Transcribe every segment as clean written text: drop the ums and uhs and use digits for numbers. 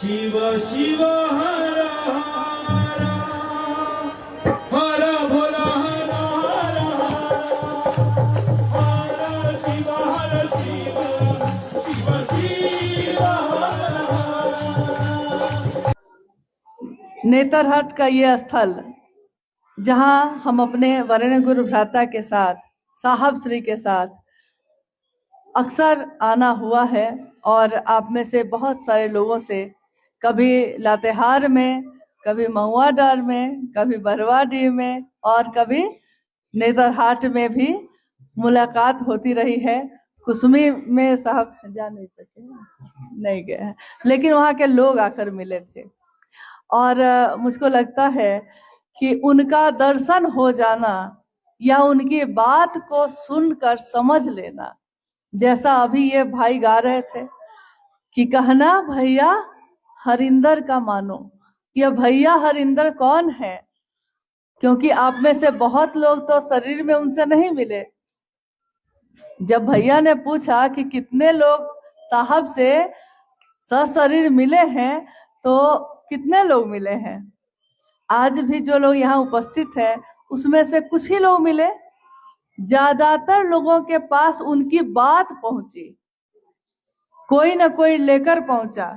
शिव शिव हर हर हर भोला हर हर हर शिव शिव शिव शिव हर हर। नेतरहाट का ये स्थल जहां हम अपने वरेण्य गुरु भ्राता के साथ, साहब श्री के साथ अक्सर आना हुआ है, और आप में से बहुत सारे लोगों से कभी लातेहार में, कभी महुआडार में, कभी बरवाडीह में और कभी नेतरहाट में भी मुलाकात होती रही है। कुसुमी में साहब जा नहीं सके, नहीं गए हैं, लेकिन वहाँ के लोग आकर मिले थे और मुझको लगता है कि उनका दर्शन हो जाना या उनकी बात को सुनकर समझ लेना, जैसा अभी ये भाई गा रहे थे कि कहना भैया हरिंदर का मानो। यह भैया हरिंदर कौन है? क्योंकि आप में से बहुत लोग तो शरीर में उनसे नहीं मिले। जब भैया ने पूछा कि कितने लोग साहब से सशरीर मिले हैं, तो कितने लोग मिले हैं? आज भी जो लोग यहाँ उपस्थित हैं उसमें से कुछ ही लोग मिले। ज्यादातर लोगों के पास उनकी बात पहुंची, कोई ना कोई लेकर पहुंचा।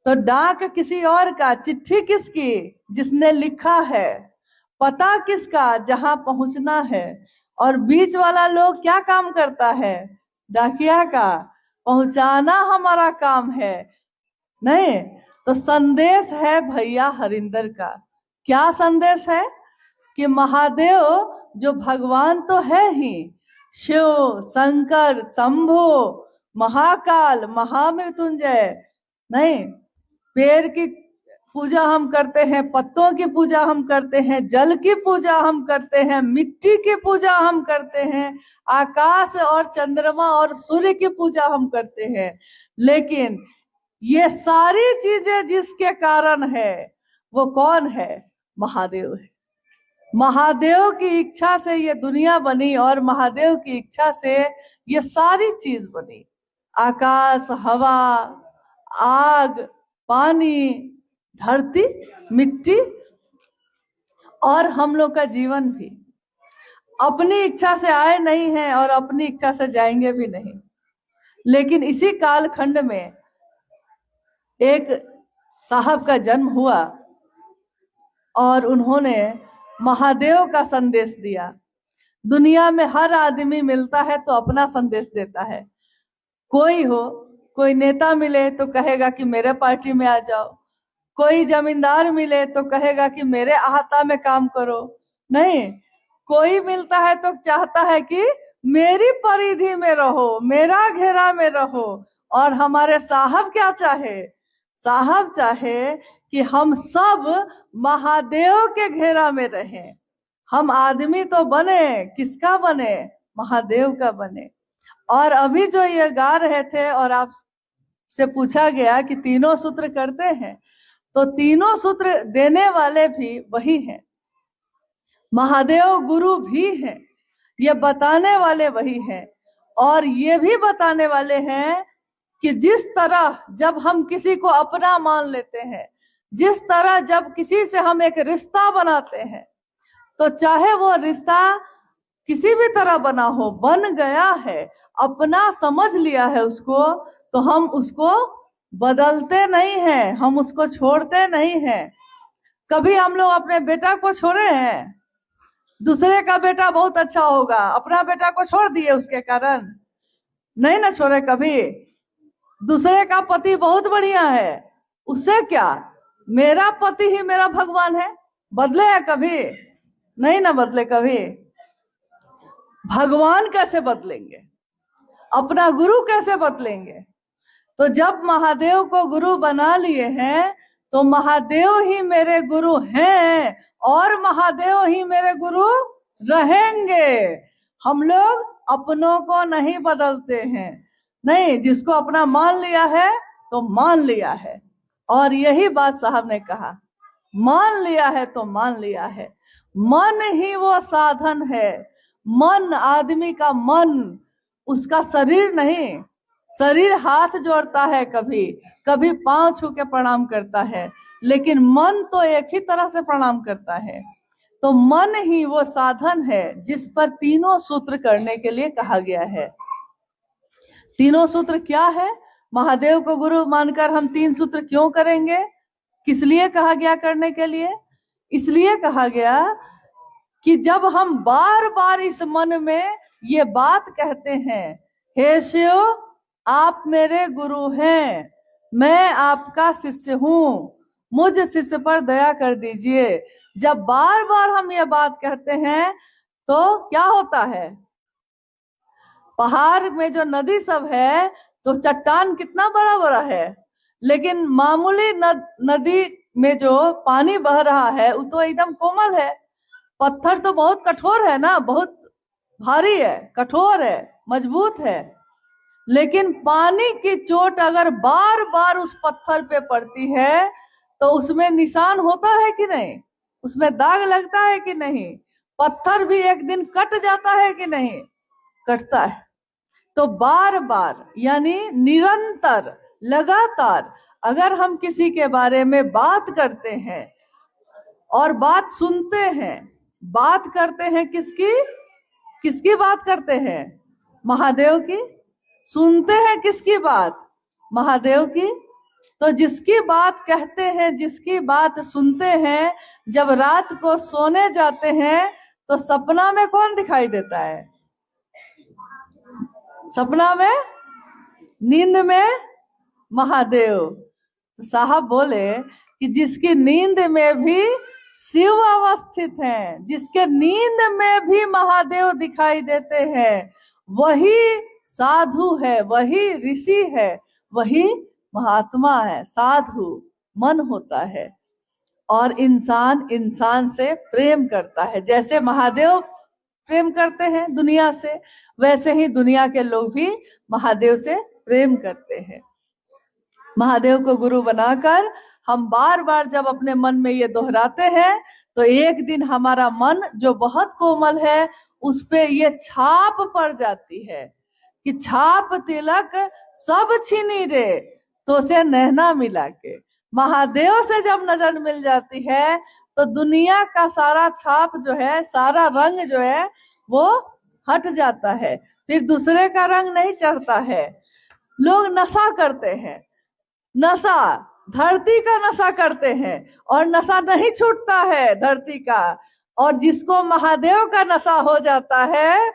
तो डाक किसी और का, चिट्ठी किसकी जिसने लिखा है, पता किसका जहां पहुंचना है, और बीच वाला लोग क्या काम करता है? डाकिया का पहुंचाना हमारा काम है। नहीं तो संदेश है भैया हरिंदर का। क्या संदेश है? कि महादेव जो भगवान तो है ही, शिव, शंकर, शंभु, महाकाल, महामृत्युंजय, नहीं, पेड़ की पूजा हम करते हैं, पत्तों की पूजा हम करते हैं, जल की पूजा हम करते हैं, मिट्टी की पूजा हम करते हैं, आकाश और चंद्रमा और सूर्य की पूजा हम करते हैं। लेकिन ये सारी चीजें जिसके कारण है वो कौन है? महादेव है। महादेव की इच्छा से ये दुनिया बनी और महादेव की इच्छा से ये सारी चीज बनी। आकाश, हवा, आग, पानी, धरती, मिट्टी और हम लोग का जीवन भी अपनी इच्छा से आए नहीं हैं और अपनी इच्छा से जाएंगे भी नहीं। लेकिन इसी कालखंड में एक साहब का जन्म हुआ और उन्होंने महादेव का संदेश दिया। दुनिया में हर आदमी मिलता है तो अपना संदेश देता है। कोई हो, कोई नेता मिले तो कहेगा कि मेरे पार्टी में आ जाओ, कोई जमींदार मिले तो कहेगा कि मेरे अहाता में काम करो। नहीं, कोई मिलता है तो चाहता है कि मेरी परिधि में रहो, मेरा घेरा में रहो। और हमारे साहब क्या चाहे? साहब चाहे कि हम सब महादेव के घेरा में रहें। हम आदमी तो बने, किसका बने? महादेव का बने। और अभी जो ये गा रहे थे और आप से पूछा गया कि तीनों सूत्र करते हैं, तो तीनों सूत्र देने वाले भी वही हैं। महादेव गुरु भी हैं, ये बताने वाले वही हैं। और ये भी बताने वाले हैं कि जिस तरह जब हम किसी को अपना मान लेते हैं, जिस तरह जब किसी से हम एक रिश्ता बनाते हैं, तो चाहे वो रिश्ता किसी भी तरह बना हो, बन गया है, अपना समझ लिया है उसको, तो हम उसको बदलते नहीं हैं, हम उसको छोड़ते नहीं हैं। कभी हम लोग अपने बेटा को छोड़े हैं? दूसरे का बेटा बहुत अच्छा होगा, अपना बेटा को छोड़ दिए उसके कारण? नहीं ना छोड़े कभी। दूसरे का पति बहुत बढ़िया है, उससे क्या, मेरा पति ही मेरा भगवान है। बदले है कभी? नहीं ना बदले कभी। भगवान कैसे बदलेंगे? अपना गुरु कैसे बदलेंगे? तो जब महादेव को गुरु बना लिए हैं तो महादेव ही मेरे गुरु हैं और महादेव ही मेरे गुरु रहेंगे। हम लोग अपनों को नहीं बदलते हैं। नहीं, जिसको अपना मान लिया है तो मान लिया है। और यही बात साहब ने कहा, मान लिया है तो मान लिया है। मन ही वो साधन है। मन, आदमी का मन, उसका शरीर नहीं। शरीर हाथ जोड़ता है, कभी कभी पांव छू के प्रणाम करता है, लेकिन मन तो एक ही तरह से प्रणाम करता है। तो मन ही वो साधन है जिस पर तीनों सूत्र करने के लिए कहा गया है। तीनों सूत्र क्या है? महादेव को गुरु मानकर हम 3 सूत्र क्यों करेंगे? किस लिए कहा गया करने के लिए? इसलिए कहा गया कि जब हम बार बार इस मन में ये बात कहते हैं, हे शिव आप मेरे गुरु हैं, मैं आपका शिष्य हूँ, मुझ शिष्य पर दया कर दीजिए, जब बार बार हम ये बात कहते हैं तो क्या होता है? पहाड़ में जो नदी सब है तो चट्टान कितना बड़ा बड़ा है, लेकिन मामूली नदी में जो पानी बह रहा है वो तो एकदम कोमल है। पत्थर तो बहुत कठोर है ना, बहुत भारी है, कठोर है, मजबूत है, लेकिन पानी की चोट अगर बार बार उस पत्थर पे पड़ती है तो उसमें निशान होता है कि नहीं? उसमें दाग लगता है कि नहीं? पत्थर भी एक दिन कट जाता है कि नहीं? कटता है। तो बार बार यानी निरंतर, लगातार अगर हम किसी के बारे में बात करते हैं और बात सुनते हैं, बात करते हैं किसकी? किसकी बात करते हैं? महादेव की। सुनते हैं किसकी बात? महादेव की। तो जिसकी बात कहते हैं, जिसकी बात सुनते हैं, जब रात को सोने जाते हैं तो सपना में कौन दिखाई देता है? सपना में, नींद में महादेव। साहब बोले कि जिसकी नींद में भी शिव अवस्थित हैं, जिसके नींद में भी महादेव दिखाई देते हैं, वही साधु है, वही ऋषि है, वही महात्मा है। साधु मन होता है और इंसान इंसान से प्रेम करता है। जैसे महादेव प्रेम करते हैं दुनिया से, वैसे ही दुनिया के लोग भी महादेव से प्रेम करते हैं। महादेव को गुरु बनाकर हम बार बार जब अपने मन में ये दोहराते हैं तो एक दिन हमारा मन जो बहुत कोमल है उस पे ये छाप पड़ जाती है कि छाप तिलक सब छीनी रे तो से नैना मिला के। महादेव से जब नजर मिल जाती है तो दुनिया का सारा छाप जो है, सारा रंग जो है वो हट जाता है, फिर दूसरे का रंग नहीं चढ़ता है। लोग नशा करते हैं, नशा धरती का नशा करते हैं और नशा नहीं छूटता है धरती का, और जिसको महादेव का नशा हो जाता है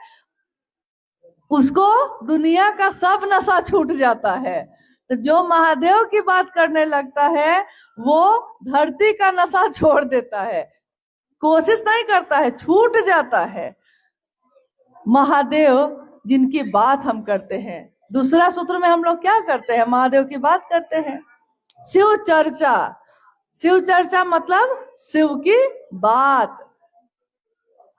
उसको दुनिया का सब नशा छूट जाता है। तो जो महादेव की बात करने लगता है वो धरती का नशा छोड़ देता है, कोशिश नहीं करता है, छूट जाता है। महादेव जिनकी बात हम करते हैं, दूसरा सूत्र में हम लोग क्या करते हैं? महादेव की बात करते हैं। शिव चर्चा, शिव चर्चा मतलब शिव की बात।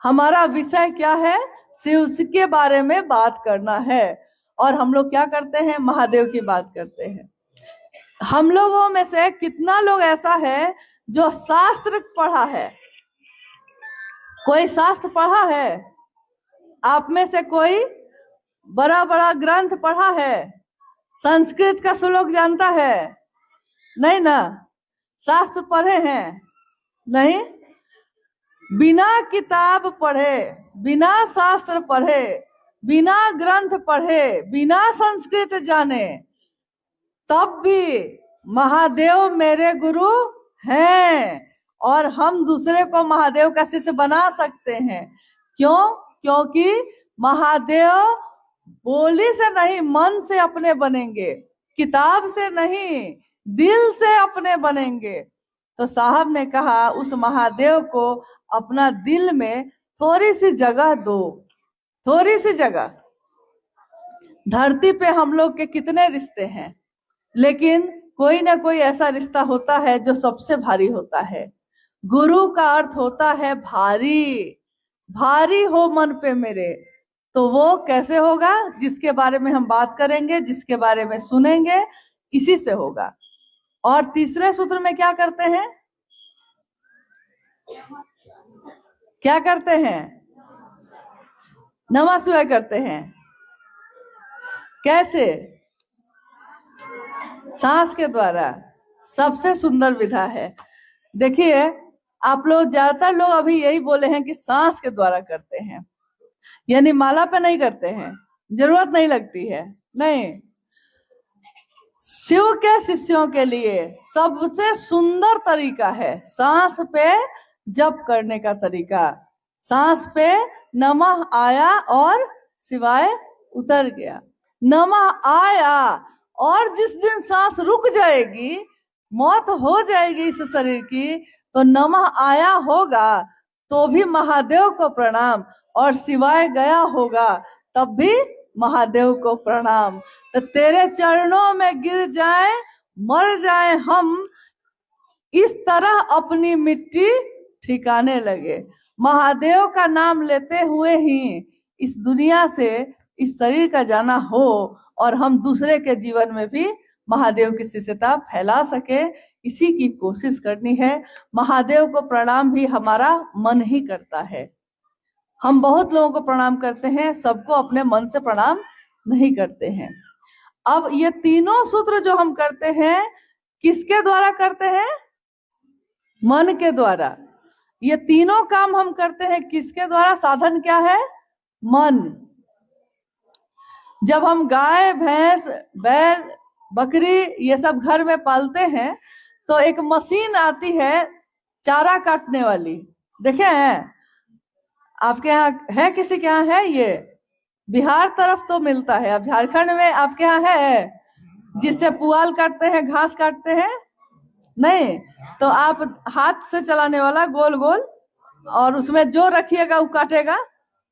हमारा विषय क्या है? शिव के बारे में बात करना है। और हम लोग क्या करते हैं? महादेव की बात करते हैं। हम लोगों में से कितना लोग ऐसा है जो शास्त्र पढ़ा है? कोई शास्त्र पढ़ा है? आप में से कोई बड़ा बड़ा ग्रंथ पढ़ा है? संस्कृत का श्लोक जानता है? नहीं ना। शास्त्र पढ़े हैं? नहीं। बिना किताब पढ़े, बिना शास्त्र पढ़े, बिना ग्रंथ पढ़े, बिना संस्कृत जाने, तब भी महादेव मेरे गुरु हैं और हम दूसरे को महादेव का शिष्य बना सकते हैं। क्यों? क्योंकि महादेव बोली से नहीं, मन से अपने बनेंगे, किताब से नहीं, दिल से अपने बनेंगे। तो साहब ने कहा उस महादेव को अपना दिल में थोड़ी सी जगह दो, थोड़ी सी जगह। धरती पे हम लोग के कितने रिश्ते हैं, लेकिन कोई ना कोई ऐसा रिश्ता होता है जो सबसे भारी होता है। गुरु का अर्थ होता है भारी। भारी हो मन पे मेरे, तो वो कैसे होगा? जिसके बारे में हम बात करेंगे, जिसके बारे में सुनेंगे, इसी से होगा। और तीसरे सूत्र में क्या करते हैं? क्या करते हैं? नमः शिवाय करते हैं। कैसे? सांस के द्वारा सबसे सुंदर विधा है। देखिए, आप लोग ज्यादातर लोग अभी यही बोले हैं कि सांस के द्वारा करते हैं, यानी माला पे नहीं करते हैं, जरूरत नहीं लगती है। नहीं, शिव के शिष्यों के लिए सबसे सुंदर तरीका है सांस पे जप करने का तरीका। सांस पे नमः आया और शिवाय उतर गया। नमः आया, और जिस दिन सांस रुक जाएगी, मौत हो जाएगी इस शरीर की, तो नमः आया होगा तो भी महादेव को प्रणाम, और शिवाय गया होगा तब भी महादेव को प्रणाम। तो तेरे चरणों में गिर जाए, मर जाए हम, इस तरह अपनी मिट्टी ठिकाने लगे। महादेव का नाम लेते हुए ही इस दुनिया से इस शरीर का जाना हो, और हम दूसरे के जीवन में भी महादेव की शिष्यता फैला सके, इसी की कोशिश करनी है। महादेव को प्रणाम भी हमारा मन ही करता है। हम बहुत लोगों को प्रणाम करते हैं, सबको अपने मन से प्रणाम नहीं करते हैं। अब ये तीनों सूत्र जो हम करते हैं, किसके द्वारा करते हैं? मन के द्वारा। ये तीनों काम हम करते हैं किसके द्वारा? साधन क्या है? मन। जब हम गाय, भैंस, बैल, बकरी ये सब घर में पालते हैं, तो एक मशीन आती है चारा काटने वाली, देखे हैं? आपके यहाँ है? किसी के यहाँ है? ये बिहार तरफ तो मिलता है, अब झारखंड में आपके यहाँ है? जिससे पुआल काटते हैं, घास काटते हैं? नहीं, तो आप हाथ से चलाने वाला गोल गोल, और उसमें जो रखिएगा वो काटेगा।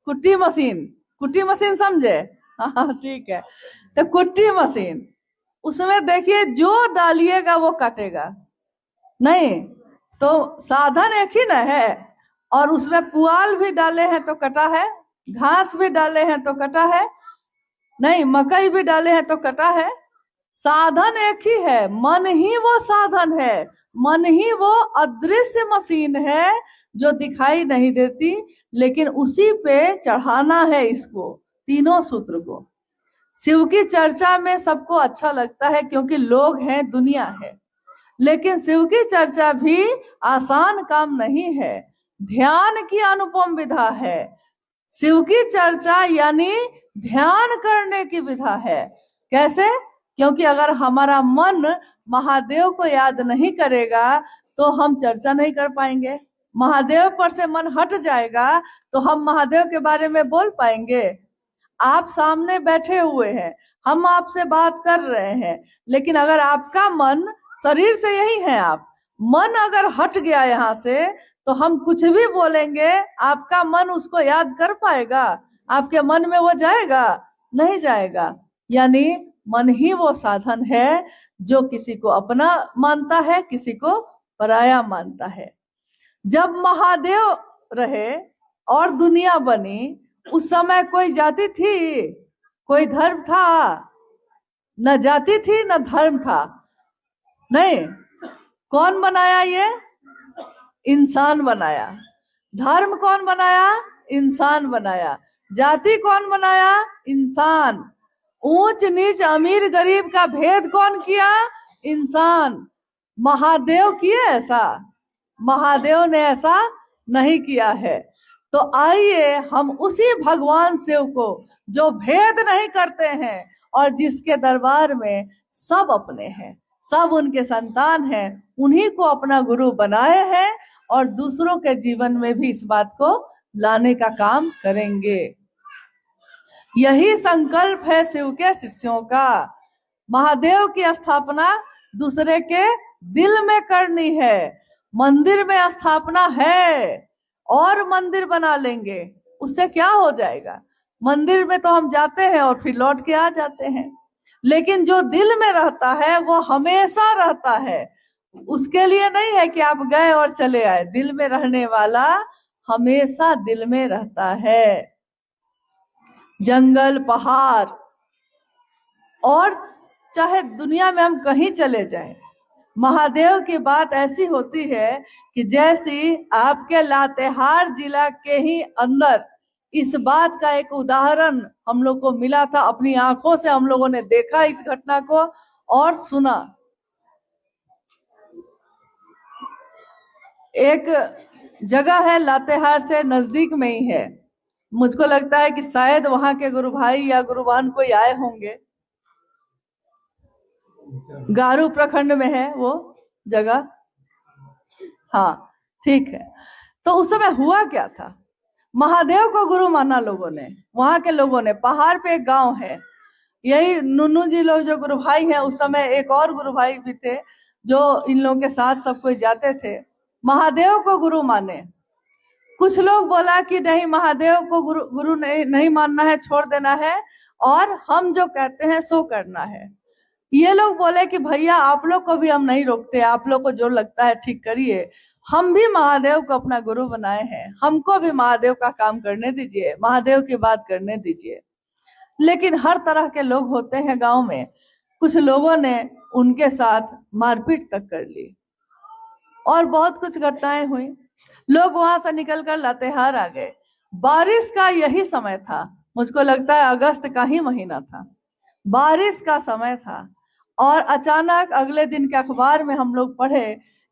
कुट्टी मशीन, कुट्टी मशीन समझे? हाँ ठीक है। तो कुट्टी मशीन, उसमें देखिए जो डालिएगा वो काटेगा। नहीं, तो साधन एक ही ना है, और उसमें पुआल भी डाले हैं तो कटा है, घास भी डाले हैं तो कटा है, नहीं मकई भी डाले हैं तो कटा है। साधन एक ही है, मन ही वो साधन है, मन ही वो अदृश्य मशीन है जो दिखाई नहीं देती, लेकिन उसी पे चढ़ाना है इसको, तीनों सूत्र को। शिव की चर्चा में सबको अच्छा लगता है क्योंकि लोग हैं, दुनिया है, लेकिन शिव की चर्चा भी आसान काम नहीं है, ध्यान की अनुपम विधा है। शिव की चर्चा यानी ध्यान करने की विधा है। कैसे? क्योंकि अगर हमारा मन महादेव को याद नहीं करेगा तो हम चर्चा नहीं कर पाएंगे। महादेव पर से मन हट जाएगा तो हम महादेव के बारे में बोल पाएंगे? आप सामने बैठे हुए हैं, हम आपसे बात कर रहे हैं, लेकिन अगर आपका मन, शरीर से यही है आप, मन अगर हट गया यहाँ से, तो हम कुछ भी बोलेंगे, आपका मन उसको याद कर पाएगा? आपके मन में वो जाएगा? नहीं जाएगा। यानी मन ही वो साधन है जो किसी को अपना मानता है, किसी को पराया मानता है। जब महादेव रहे और दुनिया बनी, उस समय कोई जाति थी, कोई धर्म था? न जाति थी न धर्म था। नहीं, कौन बनाया? ये इंसान बनाया। धर्म कौन बनाया? इंसान बनाया। जाति कौन बनाया? इंसान। ऊंच नीच, अमीर गरीब का भेद कौन किया? इंसान। महादेव किए ऐसा? महादेव ने ऐसा नहीं किया है। तो आइए हम उसी भगवान शिव को, जो भेद नहीं करते हैं और जिसके दरबार में सब अपने हैं, सब उनके संतान हैं, उन्हीं को अपना गुरु बनाए हैं, और दूसरों के जीवन में भी इस बात को लाने का काम करेंगे। यही संकल्प है शिव के शिष्यों का। महादेव की स्थापना दूसरे के दिल में करनी है। मंदिर में स्थापना है और मंदिर बना लेंगे, उससे क्या हो जाएगा? मंदिर में तो हम जाते हैं और फिर लौट के आ जाते हैं, लेकिन जो दिल में रहता है वो हमेशा रहता है। उसके लिए नहीं है कि आप गए और चले आए, दिल में रहने वाला हमेशा दिल में रहता है। जंगल, पहाड़, और चाहे दुनिया में हम कहीं चले जाएं, महादेव की बात ऐसी होती है कि जैसी आपके लातेहार जिला के ही अंदर इस बात का एक उदाहरण हम लोग को मिला था, अपनी आंखों से हम लोगों ने देखा इस घटना को और सुना। एक जगह है लातेहार से नजदीक में ही है, मुझको लगता है कि शायद वहां के गुरु भाई या गुरुवान कोई आए होंगे। गारू प्रखंड में है वो जगह। हाँ ठीक है। तो उस समय हुआ क्या था, महादेव को गुरु माना लोगों ने, वहां के लोगों ने। पहाड़ पे एक गांव है, यही नुन्नू जी लोग जो गुरु भाई हैं, उस समय एक और गुरु भाई भी थे जो इन लोगों के साथ सब कोई जाते थे, महादेव को गुरु माने। कुछ लोग बोला कि नहीं, महादेव को गुरु नहीं मानना है, छोड़ देना है, और हम जो कहते हैं सो करना है। ये लोग बोले कि भैया आप लोग को भी हम नहीं रोकते, आप लोग को जो लगता है ठीक करिए, हम भी महादेव को अपना गुरु बनाए हैं, हमको भी महादेव का काम करने दीजिए, महादेव की बात करने दीजिए। लेकिन हर तरह के लोग होते हैं गांव में, कुछ लोगों ने उनके साथ मारपीट तक कर ली और बहुत कुछ घटनाएं हुई। लोग वहां से निकलकर लातेहार आ गए। बारिश का यही समय था, मुझको लगता है अगस्त का ही महीना था, बारिश का समय था। और अचानक अगले दिन के अखबार में हम लोग पढ़े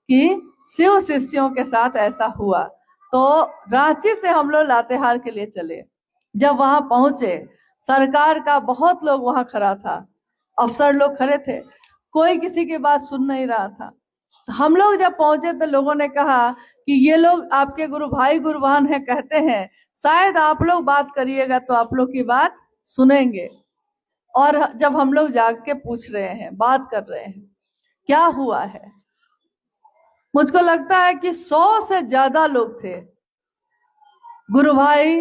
कि शिव शिष्यों के साथ ऐसा हुआ। तो रांची से हम लोग लातेहार के लिए चले। जब वहां पहुंचे, सरकार का बहुत लोग वहां खड़ा था, अफसर लोग खड़े थे, कोई किसी की बात सुन नहीं रहा था। हम लोग जब पहुंचे तो लोगों ने कहा कि ये लोग आपके गुरु भाई गुरुवान है, कहते हैं शायद आप लोग बात करिएगा तो आप लोग की बात सुनेंगे। और जब हम लोग जाग के पूछ रहे हैं, बात कर रहे हैं क्या हुआ है, मुझको लगता है कि 100 से ज्यादा लोग थे, गुरु भाई,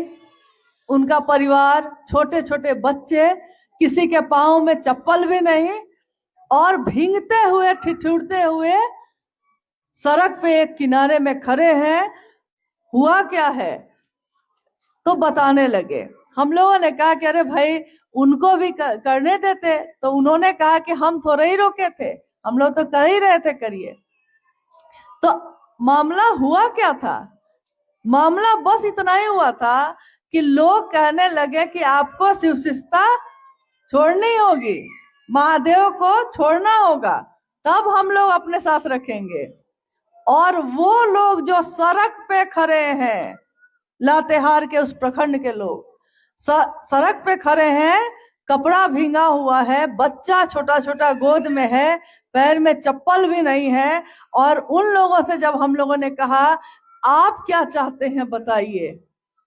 उनका परिवार, छोटे छोटे बच्चे, किसी के पाँव में चप्पल भी नहीं, और भींगते हुए ठिठुरते हुए सड़क पे एक किनारे में खड़े हैं। हुआ क्या है तो बताने लगे। हम लोगों ने कहा कि अरे भाई उनको भी करने देते, तो उन्होंने कहा कि हम थोड़े ही रोके थे, हम लोग तो कर ही रहे थे, करिए। तो मामला हुआ क्या था, मामला बस इतना ही हुआ था कि लोग कहने लगे कि आपको शिव शिष्टता छोड़नी होगी, महादेव को छोड़ना होगा, तब हम लोग अपने साथ रखेंगे। और वो लोग जो सड़क पे खड़े हैं, लातेहार के उस प्रखंड के लोग सड़क पे खड़े हैं, कपड़ा भींगा हुआ है, बच्चा छोटा छोटा गोद में है, पैर में चप्पल भी नहीं है। और उन लोगों से जब हम लोगों ने कहा आप क्या चाहते हैं बताइए,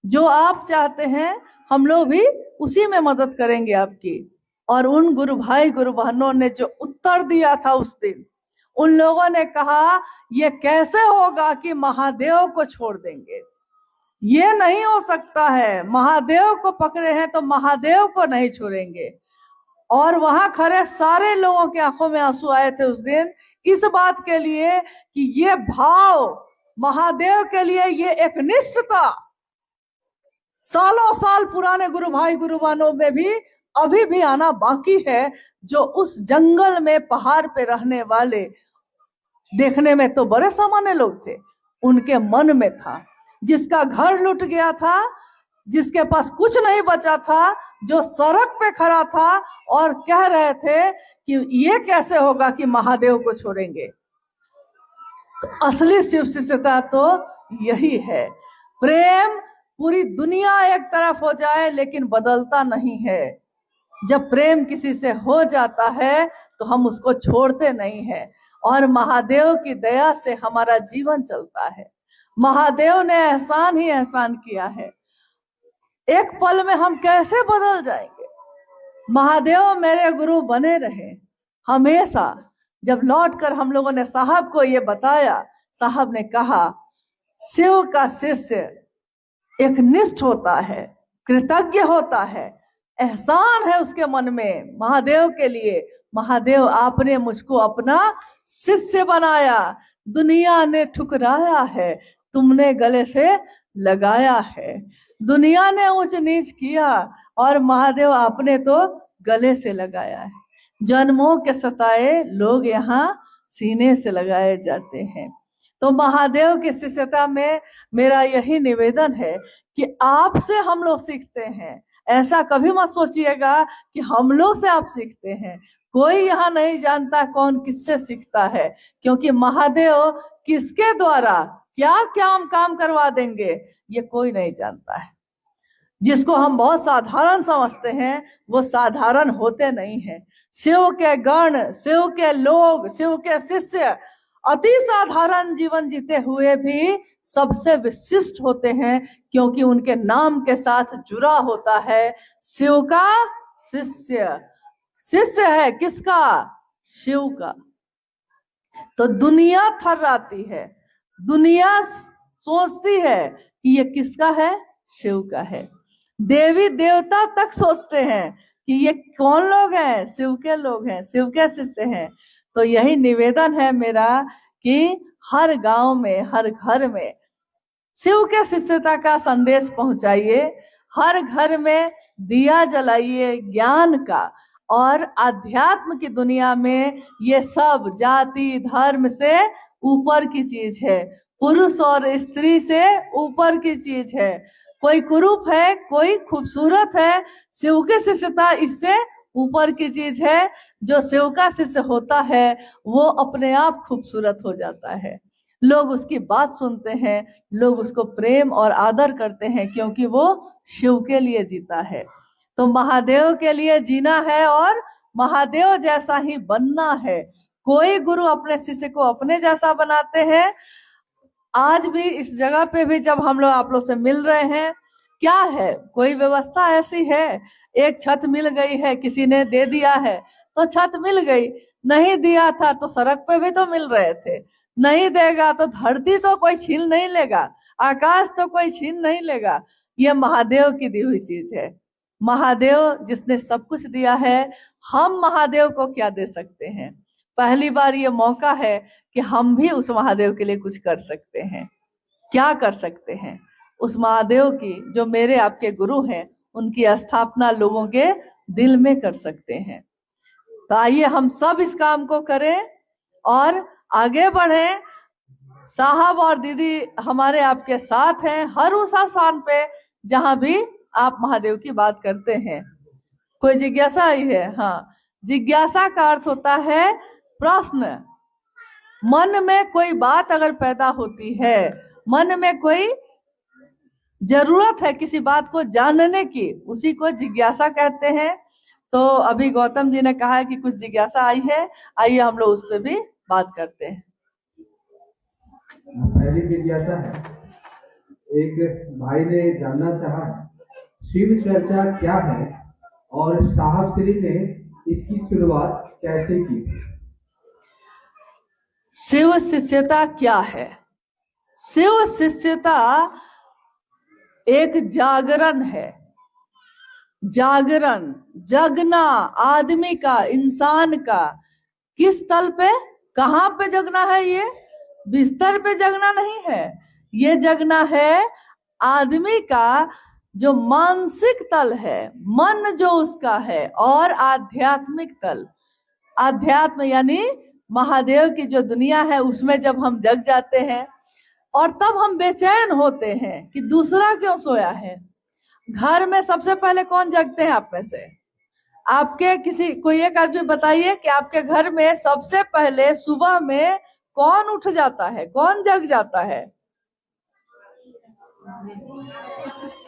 जो आप चाहते हैं हम लोग भी उसी में मदद करेंगे आपकी। और उन गुरु भाई गुरु बहनों ने जो उत्तर दिया था उस दिन, उन लोगों ने कहा ये कैसे होगा कि महादेव को छोड़ देंगे, ये नहीं हो सकता है, महादेव को पकड़े हैं तो महादेव को नहीं छोड़ेंगे। और वहां खड़े सारे लोगों की आंखों में आंसू आए थे उस दिन, इस बात के लिए कि ये भाव महादेव के लिए ये एक निष्ठता सालों साल पुराने गुरु भाई गुरुवानों में भी अभी भी आना बाकी है, जो उस जंगल में पहाड़ पे रहने वाले, देखने में तो बड़े सामान्य लोग थे, उनके मन में था। जिसका घर लूट गया था, जिसके पास कुछ नहीं बचा था, जो सड़क पे खड़ा था और कह रहे थे कि ये कैसे होगा कि महादेव को छोड़ेंगे। तो असली शिव शिष्यता तो यही है। प्रेम पूरी दुनिया एक तरफ हो जाए लेकिन बदलता नहीं है। जब प्रेम किसी से हो जाता है तो हम उसको छोड़ते नहीं है। और महादेव की दया से हमारा जीवन चलता है। महादेव ने एहसान ही एहसान किया है। एक पल में हम कैसे बदल जाएंगे। महादेव मेरे गुरु बने रहे हमेशा। जब लौटकर हम लोगों ने साहब को ये बताया, साहब ने कहा शिव का शिष्य एक निष्ठ होता है, कृतज्ञ होता है, एहसान है उसके मन में महादेव के लिए। महादेव आपने मुझको अपना शिष्य बनाया, दुनिया ने ठुकराया है, तुमने गले से लगाया है। दुनिया ने ऊंच नीच किया और महादेव आपने तो गले से लगाया है। जन्मों के सताए लोग यहाँ सीने से लगाए जाते हैं। तो महादेव की शिष्यता में मेरा यही निवेदन है कि आपसे हम लोग सीखते हैं। ऐसा कभी मत सोचिएगा कि हम लोग से आप सीखते हैं। कोई यहाँ नहीं जानता कौन किससे सीखता है, क्योंकि महादेव किसके द्वारा क्या क्या हम काम करवा देंगे, ये कोई नहीं जानता है। जिसको हम बहुत साधारण समझते हैं वो साधारण होते नहीं हैं। शिव के गण, शिव के लोग, शिव के शिष्य अति साधारण जीवन जीते हुए भी सबसे विशिष्ट होते हैं, क्योंकि उनके नाम के साथ जुड़ा होता है शिव का शिष्य। शिष्य है किसका? शिव का। तो दुनिया थर्राती है, दुनिया सोचती है कि ये किसका है? शिव का है। देवी देवता तक सोचते हैं कि ये कौन लोग हैं? शिव के लोग हैं, शिव के शिष्य हैं। तो यही निवेदन है मेरा कि हर गांव में, हर घर में शिव के शिष्यता का संदेश पहुंचाइए। हर घर में दिया जलाइए ज्ञान का। और आध्यात्म की दुनिया में ये सब जाति धर्म से ऊपर की चीज है, पुरुष और स्त्री से ऊपर की चीज है। कोई कुरूप है, कोई खूबसूरत है, शिव के शिष्यता इससे ऊपर की चीज है। जो शिव का शिष्य होता है वो अपने आप खूबसूरत हो जाता है। लोग उसकी बात सुनते हैं, लोग उसको प्रेम और आदर करते हैं, क्योंकि वो शिव के लिए जीता है। तो महादेव के लिए जीना है और महादेव जैसा ही बनना है। कोई गुरु अपने शिष्य को अपने जैसा बनाते हैं। आज भी इस जगह पे भी जब हम लोग आप लोग से मिल रहे हैं, क्या है, कोई व्यवस्था ऐसी है? एक छत मिल गई है, किसी ने दे दिया है तो छत मिल गई, नहीं दिया था तो सड़क पे भी तो मिल रहे थे। नहीं देगा तो धरती तो कोई छीन नहीं लेगा, आकाश तो कोई छीन नहीं लेगा। ये महादेव की दी हुई चीज है। महादेव जिसने सब कुछ दिया है, हम महादेव को क्या दे सकते हैं? पहली बार ये मौका है कि हम भी उस महादेव के लिए कुछ कर सकते हैं। क्या कर सकते हैं? उस महादेव की, जो मेरे आपके गुरु हैं, उनकी स्थापना लोगों के दिल में कर सकते हैं। तो आइए हम सब इस काम को करें और आगे बढ़ें। साहब और दीदी हमारे आपके साथ हैं हर उस स्थान पे जहां भी आप महादेव की बात करते हैं। कोई जिज्ञासा आई है? हाँ, जिज्ञासा का अर्थ होता है प्रश्न। मन में कोई बात अगर पैदा होती है, मन में कोई जरूरत है किसी बात को जानने की, उसी को जिज्ञासा कहते हैं। तो अभी गौतम जी ने कहा है कि कुछ जिज्ञासा आई है, आइए हम लोग उस पर भी बात करते हैं। पहली जिज्ञासा है, एक भाई ने जानना चाहा शिव चर्चा क्या है और साहब श्री ने इसकी शुरुआत कैसे की? शिव शिष्यता क्या है? शिव शिष्यता एक जागरण है। जागरण, जगना आदमी का, इंसान का। किस तल पे, कहां पे जगना है? ये बिस्तर पे जगना नहीं है, ये जगना है आदमी का जो मानसिक तल है, मन जो उसका है, और आध्यात्मिक तल। आध्यात्म यानी महादेव की जो दुनिया है उसमें जब हम जग जाते हैं, और तब हम बेचैन होते हैं कि दूसरा क्यों सोया है। घर में सबसे पहले कौन जगते हैं आप में से? आपके किसी, कोई एक आदमी बताइए कि आपके घर में सबसे पहले सुबह में कौन उठ जाता है, कौन जग जाता है?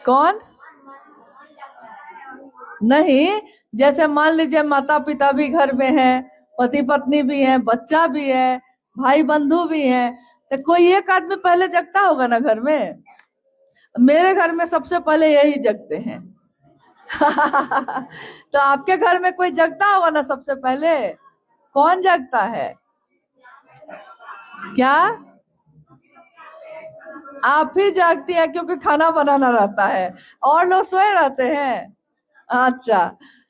कौन? नहीं, जैसे मान लीजिए माता पिता भी घर में हैं, पति पत्नी भी हैं, बच्चा भी है, भाई बंधु भी हैं, तो कोई एक आदमी पहले जगता होगा ना घर में। मेरे घर में सबसे पहले यही जगते हैं। तो आपके घर में कोई जगता होगा ना सबसे पहले? कौन जगता है? क्या आप ही जागती है? क्योंकि खाना बनाना रहता है और लोग सोए रहते हैं। अच्छा,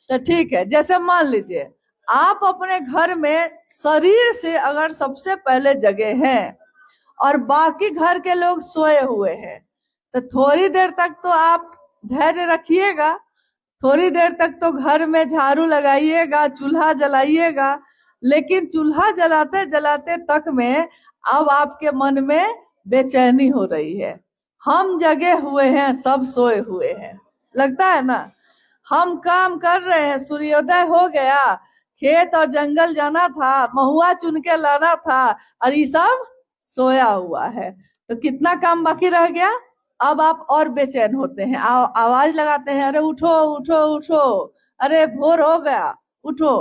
तो ठीक है। जैसे मान लीजिए आप अपने घर में शरीर से अगर सबसे पहले जगे हैं और बाकी घर के लोग सोए हुए हैं, तो थोड़ी देर तक तो आप धैर्य रखिएगा, थोड़ी देर तक तो घर में झाड़ू लगाइएगा, चूल्हा जलाइएगा। लेकिन चूल्हा जलाते जलाते तक में अब आपके मन में बेचैनी हो रही है। हम जगे हुए हैं, सब सोए हुए हैं, लगता है ना। हम काम कर रहे हैं, सूर्योदय हो गया, खेत और जंगल जाना था, महुआ चुन के लाना था, और ये सब सोया हुआ है। तो कितना काम बाकी रह गया। अब आप और बेचैन होते हैं, आवाज लगाते हैं, अरे उठो उठो उठो, अरे भोर हो गया उठो,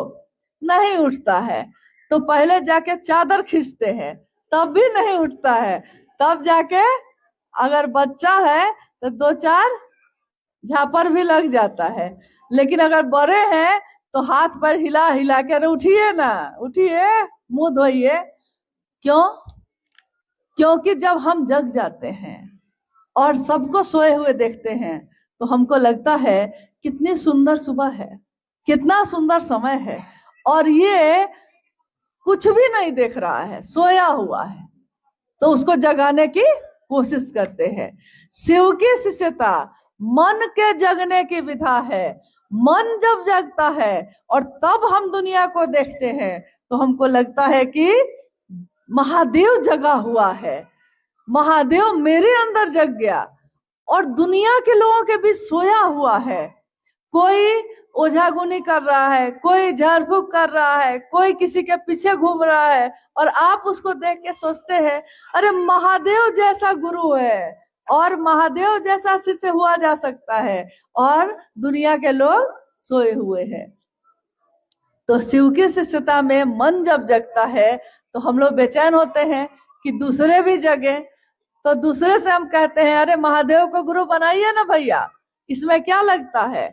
नहीं उठता है। तो पहले जाके चादर खींचते हैं, तब भी नहीं उठता है। तब जाके अगर बच्चा है तो दो चार झापर भी लग जाता है। लेकिन अगर बड़े हैं तो हाथ पर हिला हिला के, अरे उठिए ना, उठिए, मुंह धोइए। क्यों? क्योंकि जब हम जग जाते हैं और सबको सोए हुए देखते हैं तो हमको लगता है कितनी सुंदर सुबह है, कितना सुंदर समय है, और ये कुछ भी नहीं देख रहा है, सोया हुआ है। तो उसको जगाने की कोशिश करते हैं। शिव की शिष्यता मन के जगने की विधा है। मन जब जगता है और तब हम दुनिया को देखते हैं तो हमको लगता है कि महादेव जगा हुआ है, महादेव मेरे अंदर जग गया और दुनिया के लोगों के बीच सोया हुआ है। कोई ओझागुनी कर रहा है, कोई झाड़ फूक कर रहा है, कोई किसी के पीछे घूम रहा है, और आप उसको देख के सोचते हैं अरे महादेव जैसा गुरु है और महादेव जैसा शिष्य हुआ जा सकता है, और दुनिया के लोग सोए हुए हैं। तो शिव की शिष्यता में मन जब जगता है तो हम लोग बेचैन होते हैं कि दूसरे भी जगे। तो दूसरे से हम कहते हैं अरे महादेव को गुरु बनाइए ना भैया, इसमें क्या लगता है।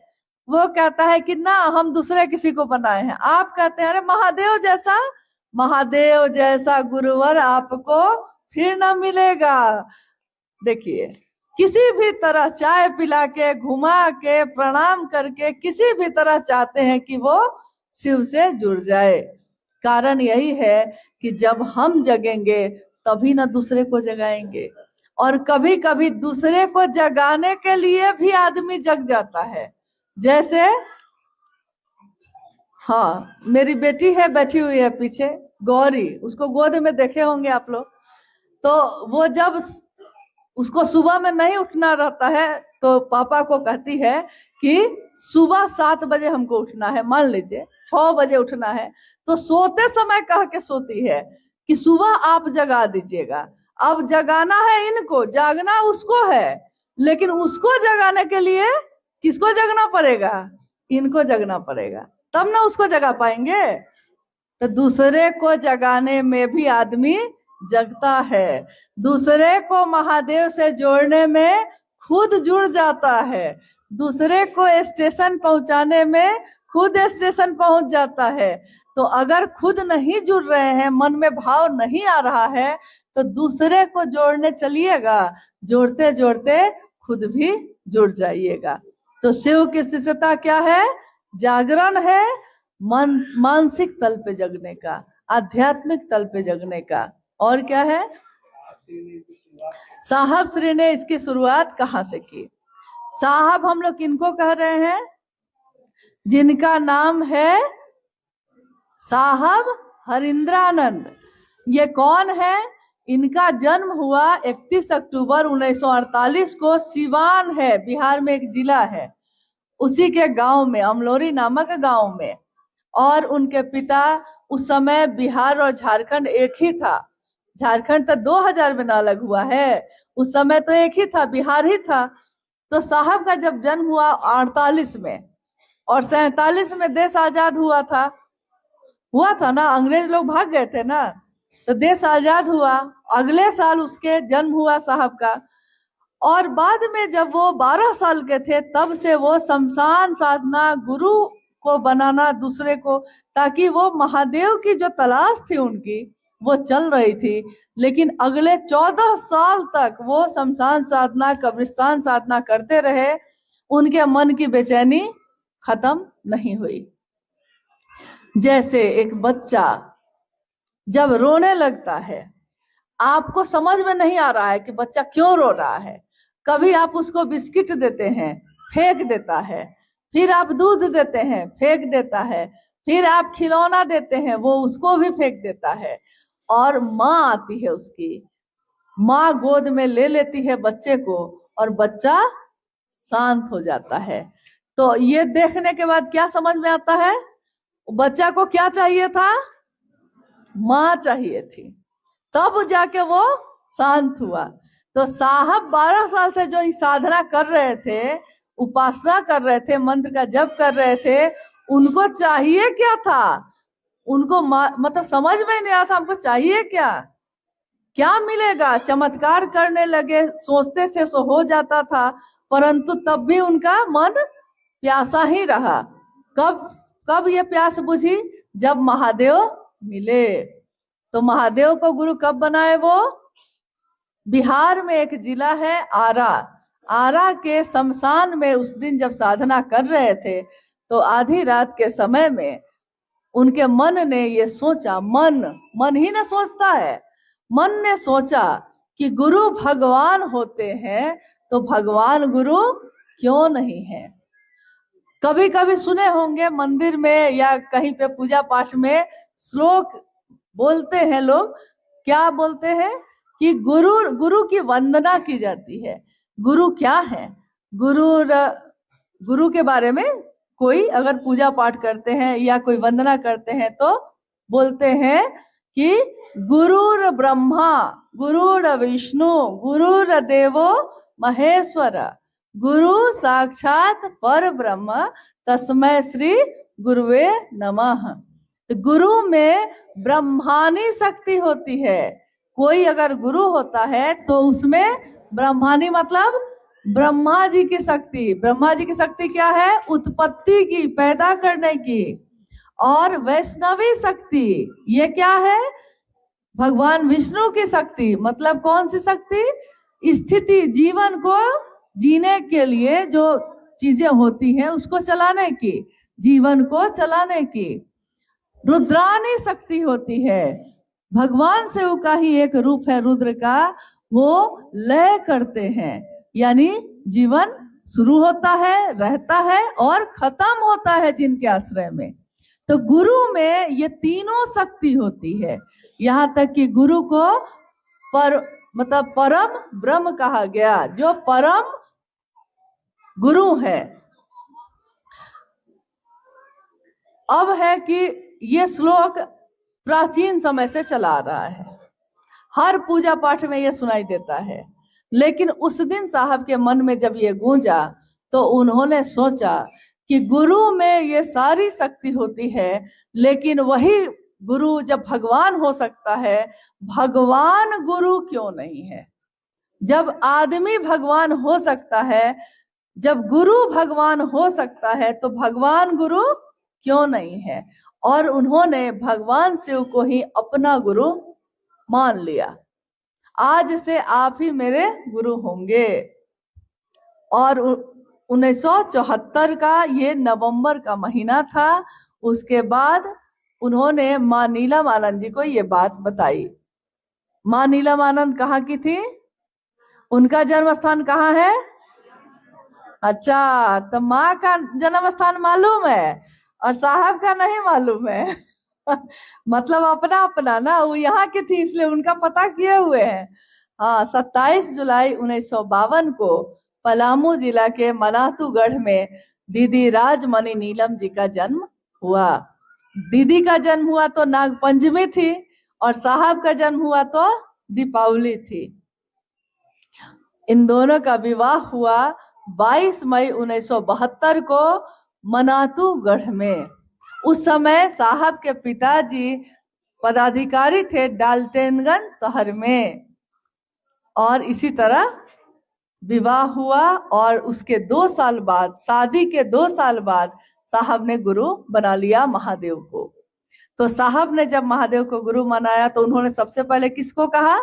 वो कहता है कि ना, हम दूसरे किसी को बनाए हैं। आप कहते हैं अरे महादेव जैसा गुरुवर आपको फिर ना मिलेगा। देखिए, किसी भी तरह चाय पिला के, घुमा के, प्रणाम करके, किसी भी तरह चाहते हैं कि वो शिव से जुड़ जाए। कारण यही है कि जब हम जगेंगे तभी ना दूसरे को जगाएंगे। और कभी कभी दूसरे को जगाने के लिए भी आदमी जग जाता है। जैसे हाँ, मेरी बेटी है, बैठी हुई है पीछे, गौरी, उसको गोद में देखे होंगे आप लोग। तो वो जब उसको सुबह में नहीं उठना रहता है तो पापा को कहती है कि सुबह 7 बजे हमको उठना है, मान लीजिए 6 बजे उठना है, तो सोते समय कह के सोती है कि सुबह आप जगा दीजिएगा। अब जगाना है इनको, जागना उसको है, लेकिन उसको जगाने के लिए किसको जगना पड़ेगा? इनको जगना पड़ेगा, तब ना उसको जगा पाएंगे। तो दूसरे को जगाने में भी आदमी जगता है, दूसरे को महादेव से जोड़ने में खुद जुड़ जाता है, दूसरे को स्टेशन पहुंचाने में खुद स्टेशन पहुंच जाता है। तो अगर खुद नहीं जुड़ रहे हैं, मन में भाव नहीं आ रहा है, तो दूसरे को जोड़ने चलिएगा, जोड़ते जोड़ते खुद भी जुड़ जाइएगा। तो शिव की शिष्यता क्या है? जागरण है, मानसिक तल पे जगने का, आध्यात्मिक तल पे जगने का। और क्या है? साहब श्री ने इसकी शुरुआत कहाँ से की? साहब हम लोग किनको कह रहे हैं? जिनका नाम है साहब हरिंद्रानंद। ये कौन है? इनका जन्म हुआ 31 अक्टूबर 1948 को, सिवान है, बिहार में एक जिला है, उसी के गांव में, अमलोरी नामक गांव में। और उनके पिता, उस समय बिहार और झारखंड एक ही था, झारखंड तो 2000 में ना अलग हुआ है, उस समय तो एक ही था, बिहार ही था। तो साहब का जब जन्म हुआ 48 में, और 47 में देश आजाद हुआ था ना, अंग्रेज लोग भाग गए थे ना, तो देश आजाद हुआ। अगले साल उसके जन्म हुआ साहब का। और बाद में जब वो 12 साल के थे, तब से वो शमशान साधना, गुरु को बनाना दूसरे को, ताकि वो महादेव की जो तलाश थी उनकी, वो चल रही थी। लेकिन अगले 14 साल तक वो शमशान साधना, कब्रिस्तान साधना करते रहे, उनके मन की बेचैनी खत्म नहीं हुई। जैसे एक बच्चा जब रोने लगता है, आपको समझ में नहीं आ रहा है कि बच्चा क्यों रो रहा है, कभी आप उसको बिस्किट देते हैं, फेंक देता है, फिर आप दूध देते हैं, फेंक देता है, फिर आप खिलौना देते हैं, वो उसको भी फेंक देता है, और माँ आती है, उसकी माँ गोद में ले लेती है बच्चे को, और बच्चा शांत हो जाता है। तो ये देखने के बाद क्या समझ में आता है? बच्चा को क्या चाहिए था? माँ चाहिए थी, तब जाके वो शांत हुआ। तो साहब 12 साल से जो साधना कर रहे थे, उपासना कर रहे थे, मंत्र का जप कर रहे थे, उनको चाहिए क्या था? उनको मतलब समझ में नहीं आता हमको चाहिए क्या, क्या मिलेगा। चमत्कार करने लगे, सोचते थे सो हो जाता था, परंतु तब भी उनका मन प्यासा ही रहा। कब कब ये प्यास बुझी? जब महादेव मिले। तो महादेव को गुरु कब बनाए? वो बिहार में एक जिला है आरा, आरा के शमशान में उस दिन जब साधना कर रहे थे, तो आधी रात के समय में उनके मन ने ये सोचा, मन ही ना सोचता है, मन ने सोचा कि गुरु भगवान होते हैं तो भगवान गुरु क्यों नहीं है। कभी कभी सुने होंगे मंदिर में या कहीं पे पूजा पाठ में श्लोक बोलते हैं लोग, क्या बोलते हैं कि गुरु की वंदना की जाती है। गुरु क्या है? गुरु के बारे में कोई अगर पूजा पाठ करते हैं या कोई वंदना करते हैं तो बोलते हैं कि गुरुर ब्रह्मा गुरुर विष्णु गुरुर देवो महेश्वर गुरु साक्षात पर ब्रह्म तस्मै श्री गुरुवे नमः। गुरु में ब्रह्मानी शक्ति होती है। कोई अगर गुरु होता है तो उसमें ब्रह्मानी मतलब ब्रह्मा जी की शक्ति। ब्रह्मा जी की शक्ति क्या है? उत्पत्ति की, पैदा करने की। और वैष्णवी शक्ति ये क्या है? भगवान विष्णु की शक्ति। मतलब कौन सी शक्ति? स्थिति, जीवन को जीने के लिए जो चीजें होती हैं उसको चलाने की, जीवन को चलाने की। रुद्रानी शक्ति होती है। भगवान शिव का ही एक रूप है रुद्र का, वो लय करते हैं, यानी जीवन शुरू होता है, रहता है और खत्म होता है जिनके आश्रय में। तो गुरु में ये तीनों शक्ति होती है। यहाँ तक कि गुरु को मतलब परम ब्रह्म कहा गया, जो परम गुरु है। अब है कि ये श्लोक प्राचीन समय से चला आ रहा है, हर पूजा पाठ में ये सुनाई देता है। लेकिन उस दिन साहब के मन में जब ये गूंजा तो उन्होंने सोचा कि गुरु में ये सारी शक्ति होती है, लेकिन वही गुरु जब भगवान हो सकता है, भगवान गुरु क्यों नहीं है? जब आदमी भगवान हो सकता है, जब गुरु भगवान हो सकता है, तो भगवान गुरु क्यों नहीं है? और उन्होंने भगवान शिव को ही अपना गुरु मान लिया। आज से आप ही मेरे गुरु होंगे। और 1974 का ये नवंबर का महीना था। उसके बाद उन्होंने माँ नीलमानंद जी को ये बात बताई। माँ नीलमानंद कहाँ की थी? उनका जन्म स्थान कहाँ है? अच्छा, तो माँ का जन्म स्थान मालूम है और साहब का नहीं मालूम है। मतलब अपना अपना ना, वो यहाँ की थी इसलिए उनका पता किए हुए हैं। हाँ, 27 जुलाई 1952 को पलामू जिला के मनातूगढ़ में दीदी राजमणि नीलम जी का जन्म हुआ। दीदी का जन्म हुआ तो नागपंचमी थी और साहब का जन्म हुआ तो दीपावली थी। इन दोनों का विवाह हुआ 22 मई 1972 को मनातूगढ़ में। उस समय साहब के पिताजी पदाधिकारी थे डाल्टनगंज शहर में। और इसी तरह विवाह हुआ और उसके 2 साल बाद, शादी के 2 साल बाद साहब ने गुरु बना लिया महादेव को। तो साहब ने जब महादेव को गुरु मनाया तो उन्होंने सबसे पहले किसको कहा?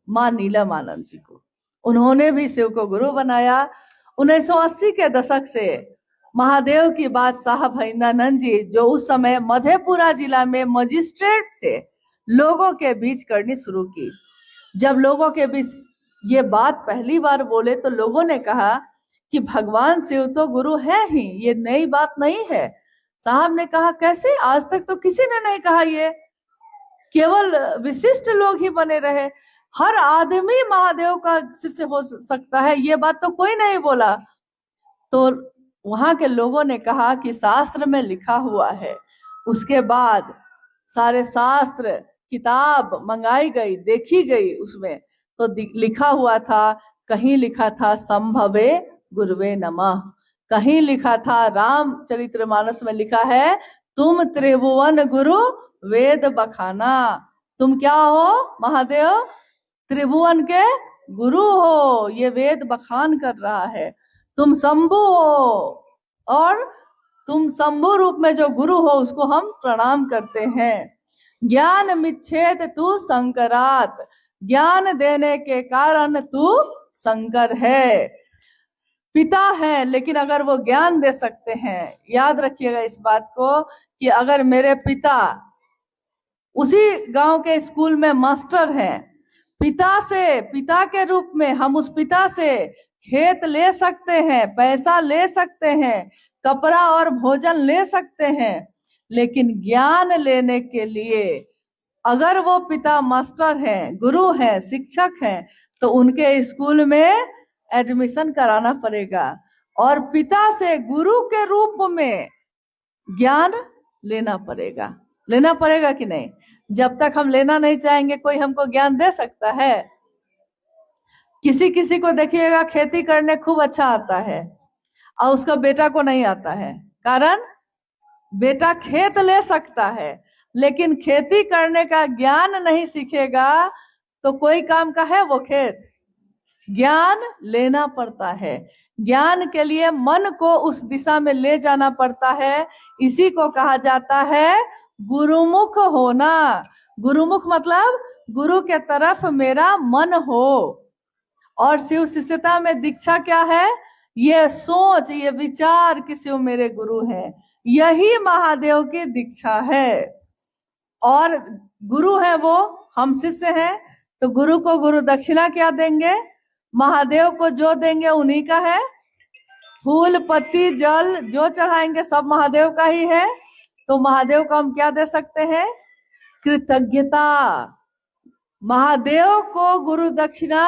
माँ नीलमानंद जी को। उन्होंने भी शिव को गुरु बनाया। 1980 के दशक से महादेव की बात साहब हरिंदानंद जी, जो उस समय मधेपुरा जिला में मजिस्ट्रेट थे, लोगों के बीच करनी शुरू की। जब लोगों के बीच ये बात पहली बार बोले तो लोगों ने कहा कि भगवान शिव तो गुरु है ही, ये नई बात नहीं है। साहब ने कहा कैसे? आज तक तो किसी ने नहीं कहा, ये केवल विशिष्ट लोग ही बने रहे, हर आदमी महादेव का शिष्य हो सकता है, ये बात तो कोई नहीं बोला। तो वहां के लोगों ने कहा कि शास्त्र में लिखा हुआ है। उसके बाद सारे शास्त्र किताब मंगाई गई, देखी गई, उसमें तो लिखा हुआ था, कहीं लिखा था संभवे गुरुवे नमः, कहीं लिखा था रामचरितमानस में लिखा है तुम त्रिभुवन गुरु वेद बखाना। तुम क्या हो महादेव? त्रिभुवन के गुरु हो, ये वेद बखान कर रहा है। तुम शंभु हो और तुम शंभु रूप में जो गुरु हो उसको हम प्रणाम करते हैं। ज्ञान मिच्छेद तू शंकरात, ज्ञान देने के कारण तू शंकर है। पिता है लेकिन अगर वो ज्ञान दे सकते हैं, याद रखिएगा इस बात को कि अगर मेरे पिता उसी गांव के स्कूल में मास्टर हैं, पिता के रूप में हम उस पिता से खेत ले सकते हैं, पैसा ले सकते हैं, कपड़ा और भोजन ले सकते हैं, लेकिन ज्ञान लेने के लिए अगर वो पिता मास्टर हैं, गुरु हैं, शिक्षक हैं, तो उनके स्कूल में एडमिशन कराना पड़ेगा और पिता से गुरु के रूप में ज्ञान लेना पड़ेगा। लेना पड़ेगा कि नहीं? जब तक हम लेना नहीं चाहेंगे कोई हमको ज्ञान दे सकता है? किसी किसी को देखिएगा खेती करने खूब अच्छा आता है और उसका बेटा को नहीं आता है, कारण बेटा खेत ले सकता है लेकिन खेती करने का ज्ञान नहीं सीखेगा तो कोई काम का है वो खेत? ज्ञान लेना पड़ता है। ज्ञान के लिए मन को उस दिशा में ले जाना पड़ता है। इसी को कहा जाता है गुरुमुख होना। गुरुमुख मतलब गुरु के तरफ मेरा मन हो। और शिव शिष्यता में दीक्षा क्या है? ये सोच, ये विचार कि शिव मेरे गुरु हैं, यही महादेव की दीक्षा है। और गुरु है वो, हम शिष्य हैं, तो गुरु को गुरु दक्षिणा क्या देंगे? महादेव को जो देंगे उन्हीं का है। फूल पत्ती जल जो चढ़ाएंगे सब महादेव का ही है। तो महादेव को हम क्या दे सकते हैं? कृतज्ञता। महादेव को गुरु दक्षिणा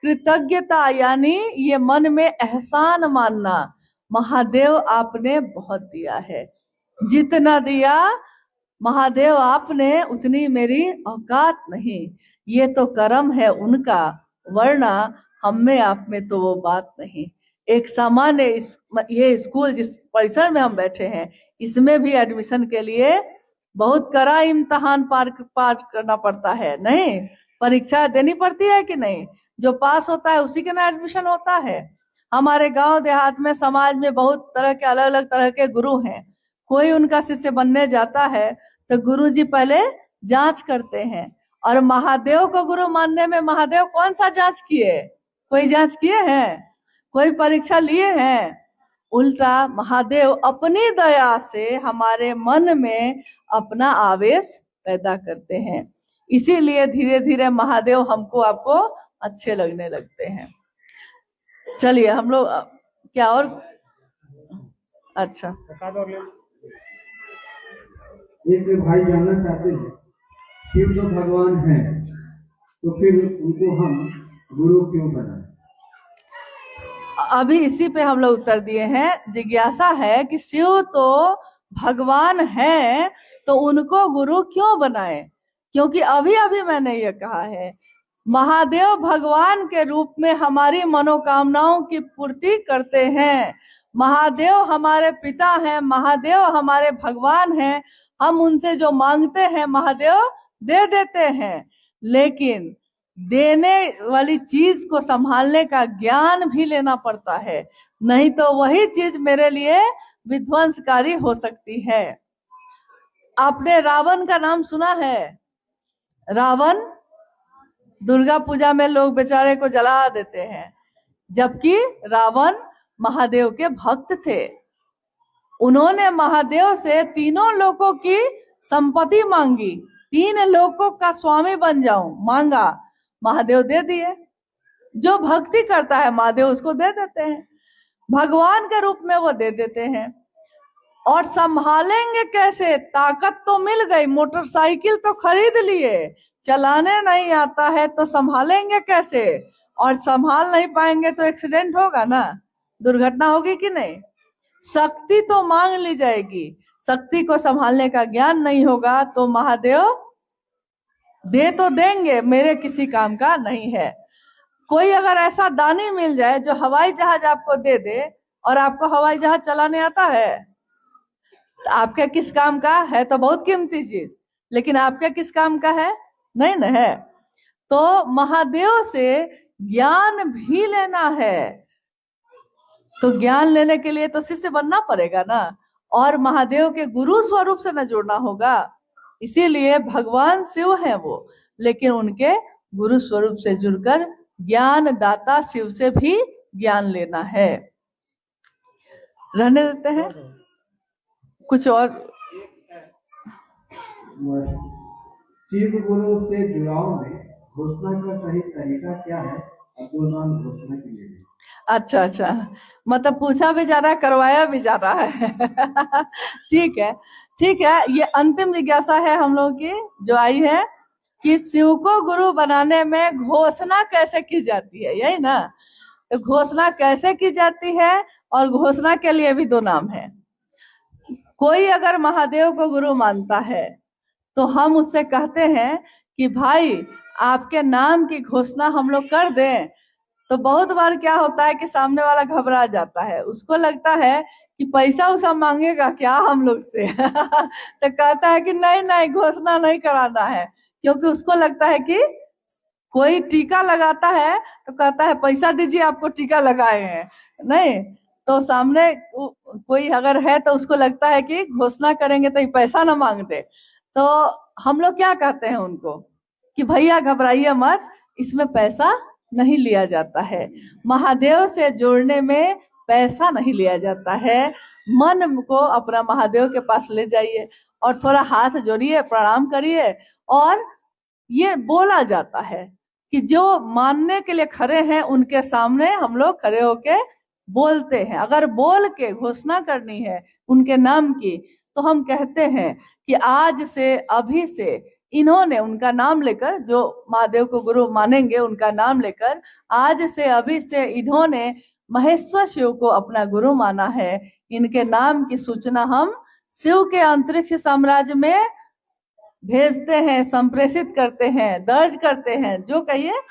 कृतज्ञता, यानी ये मन में एहसान मानना, महादेव आपने बहुत दिया है, जितना दिया महादेव आपने उतनी मेरी औकात नहीं, ये तो कर्म है उनका, वरना हम में आप में तो वो बात नहीं। एक सामान्य ये स्कूल जिस परिसर में हम बैठे हैं, इसमें भी एडमिशन के लिए बहुत कड़ा इम्तहान पार करना पड़ता है। नहीं, परीक्षा देनी पड़ती है कि नहीं? जो पास होता है उसी के ना एडमिशन होता है। हमारे गांव देहात में, समाज में बहुत तरह के अलग अलग तरह के गुरु हैं। कोई उनका शिष्य बनने जाता है तो गुरुजी पहले जांच करते हैं। और महादेव को गुरु मानने में महादेव कौन सा जांच किए? कोई जांच किए हैं? कोई परीक्षा लिए हैं? उल्टा महादेव अपनी दया से हमारे मन में अपना आवेश पैदा करते हैं। इसीलिए धीरे धीरे महादेव हमको आपको अच्छे लगने लगते हैं। चलिए हम लोग क्या और अच्छा, एक भाई जानना चाहते हैं, शिव जो भगवान हैं तो फिर उनको हम गुरु क्यों बनाए? अभी इसी पे हम लोग उत्तर दिए हैं। जिज्ञासा है कि शिव तो भगवान है तो उनको गुरु क्यों बनाए? क्योंकि अभी अभी मैंने ये कहा है, महादेव भगवान के रूप में हमारी मनोकामनाओं की पूर्ति करते हैं। महादेव हमारे पिता हैं, महादेव हमारे भगवान हैं। हम उनसे जो मांगते हैं महादेव दे देते हैं, लेकिन देने वाली चीज को संभालने का ज्ञान भी लेना पड़ता है, नहीं तो वही चीज मेरे लिए विध्वंसकारी हो सकती है। आपने रावण का नाम सुना है? रावण, दुर्गा पूजा में लोग बेचारे को जला देते हैं, जबकि रावण महादेव के भक्त थे। उन्होंने महादेव से तीनों लोकों की संपत्ति मांगी, 3 लोकों का स्वामी बन जाऊं मांगा, महादेव दे दिए। जो भक्ति करता है महादेव उसको दे देते हैं, भगवान के रूप में वो दे देते हैं। और संभालेंगे कैसे? ताकत तो मिल गई, मोटरसाइकिल तो खरीद लिए, चलाने नहीं आता है तो संभालेंगे कैसे? और संभाल नहीं पाएंगे तो एक्सीडेंट होगा ना, दुर्घटना होगी कि नहीं? शक्ति तो मांग ली जाएगी, शक्ति को संभालने का ज्ञान नहीं होगा तो महादेव दे तो देंगे, मेरे किसी काम का नहीं है। कोई अगर ऐसा दानी मिल जाए जो हवाई जहाज आपको दे दे, और आपको हवाई जहाज चलाने आता है, तो आपके किस काम का है? तो बहुत कीमती चीज, लेकिन आपके किस काम का है? नहीं न है। तो महादेव से ज्ञान भी लेना है, तो ज्ञान लेने के लिए तो शिष्य बनना पड़ेगा ना, और महादेव के गुरु स्वरूप से न जुड़ना होगा। इसीलिए भगवान शिव हैं वो, लेकिन उनके गुरु स्वरूप से जुड़कर ज्ञान दाता शिव से भी ज्ञान लेना है। रहने देते हैं कुछ और। शिव गुरु से जुड़ाव में घोषणा का सही तरीका क्या है? दो नाम घोषणा के लिए। अच्छा अच्छा, मतलब पूछा भी जा रहा है, करवाया भी जा रहा है। ठीक है ठीक है। ये अंतिम जिज्ञासा है हम लोग की जो आई है कि शिव को गुरु बनाने में घोषणा कैसे की जाती है, यही ना? तो घोषणा कैसे की जाती है, और घोषणा के लिए भी दो नाम है। कोई अगर महादेव को गुरु मानता है तो हम उससे कहते हैं कि भाई आपके नाम की घोषणा हम लोग कर दें। तो बहुत बार क्या होता है कि सामने वाला घबरा जाता है, उसको लगता है कि पैसा उसा मांगेगा क्या हम लोग से। तो कहता है कि नहीं नहीं, घोषणा नहीं कराना है, क्योंकि उसको लगता है कि कोई टीका लगाता है तो कहता है पैसा दीजिए, आपको टीका लगाए हैं। नहीं, तो सामने कोई अगर है तो उसको लगता है कि घोषणा करेंगे तो ये पैसा ना मांग दे। तो हम लोग क्या कहते हैं उनको कि भैया घबराइए मत, इसमें पैसा नहीं लिया जाता है। महादेव से जोड़ने में पैसा नहीं लिया जाता है। मन को अपना महादेव के पास ले जाइए और थोड़ा हाथ जोड़िए, प्रणाम करिए, और ये बोला जाता है कि जो मानने के लिए खड़े हैं उनके सामने हम लोग खड़े होके बोलते हैं। अगर बोल के घोषणा करनी है उनके नाम की, तो हम कहते हैं कि आज से, अभी से इन्होंने उनका नाम लेकर, जो महादेव को गुरु मानेंगे उनका नाम लेकर, आज से अभी से इन्होंने महेश्वर शिव को अपना गुरु माना है। इनके नाम की सूचना हम शिव के अंतरिक्ष साम्राज्य में भेजते हैं, संप्रेषित करते हैं, दर्ज करते हैं। जो कहिए,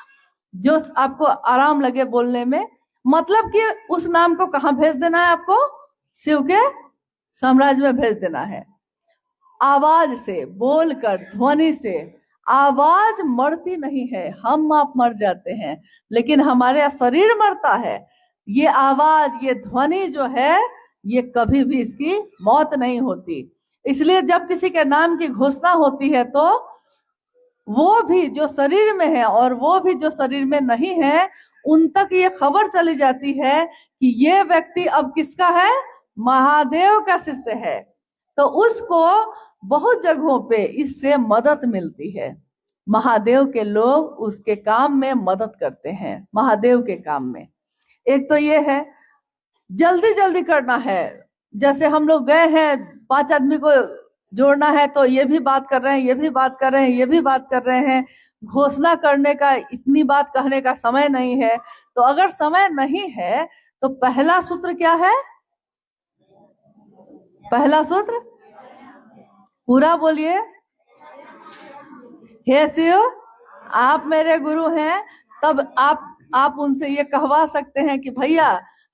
जो आपको आराम लगे बोलने में, मतलब कि उस नाम को कहाँ भेज देना है आपको? शिव के साम्राज्य में भेज देना है। आवाज से, बोलकर, ध्वनि से। आवाज मरती नहीं है, हम आप मर जाते हैं, लेकिन हमारे शरीर मरता है। ये आवाज, ये ध्वनि जो है, ये कभी भी इसकी मौत नहीं होती। इसलिए जब किसी के नाम की घोषणा होती है तो वो भी जो शरीर में है और वो भी जो शरीर में नहीं है, उन तक ये खबर चली जाती है कि ये व्यक्ति अब किसका है? महादेव का शिष्य है। तो उसको बहुत जगहों पे इससे मदद मिलती है। महादेव के लोग उसके काम में मदद करते हैं, महादेव के काम में। एक तो ये है, जल्दी जल्दी करना है। जैसे हम लोग गए हैं, 5 आदमी को जोड़ना है, तो ये भी बात कर रहे हैं, ये भी बात कर रहे हैं, ये भी बात कर रहे हैं। घोषणा करने का, इतनी बात कहने का समय नहीं है। तो अगर समय नहीं है तो पहला सूत्र क्या है? पहला सूत्र पूरा बोलिए। हे शिव, आप मेरे गुरु हैं। तब आप उनसे ये कहवा सकते हैं कि भैया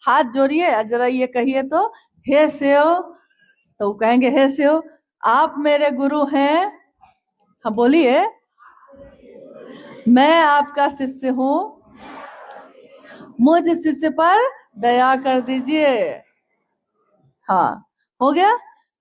हाथ जोड़िए, जरा ये कहिए तो, हे शिव। तो वो कहेंगे, हे शिव आप मेरे गुरु हैं। हाँ बोलिए, मैं आपका शिष्य हूँ, मुझ शिष्य पर दया कर दीजिए। हाँ, हो गया।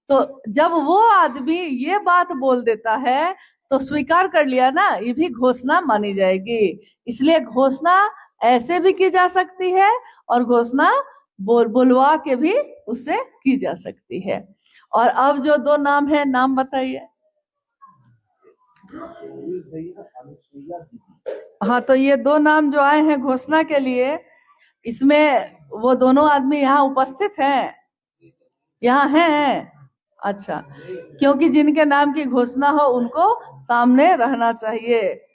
तो जब वो आदमी ये बात बोल देता है तो स्वीकार कर लिया ना, ये भी घोषणा मानी जाएगी। इसलिए घोषणा ऐसे भी की जा सकती है और घोषणा बुलवा के भी उससे की जा सकती है। और अब जो 2 नाम है, नाम बताइए। हाँ, तो ये 2 नाम जो आए हैं घोषणा के लिए, इसमें वो दोनों आदमी यहाँ उपस्थित हैं? यहाँ हैं? अच्छा, क्योंकि जिनके नाम की घोषणा हो उनको सामने रहना चाहिए।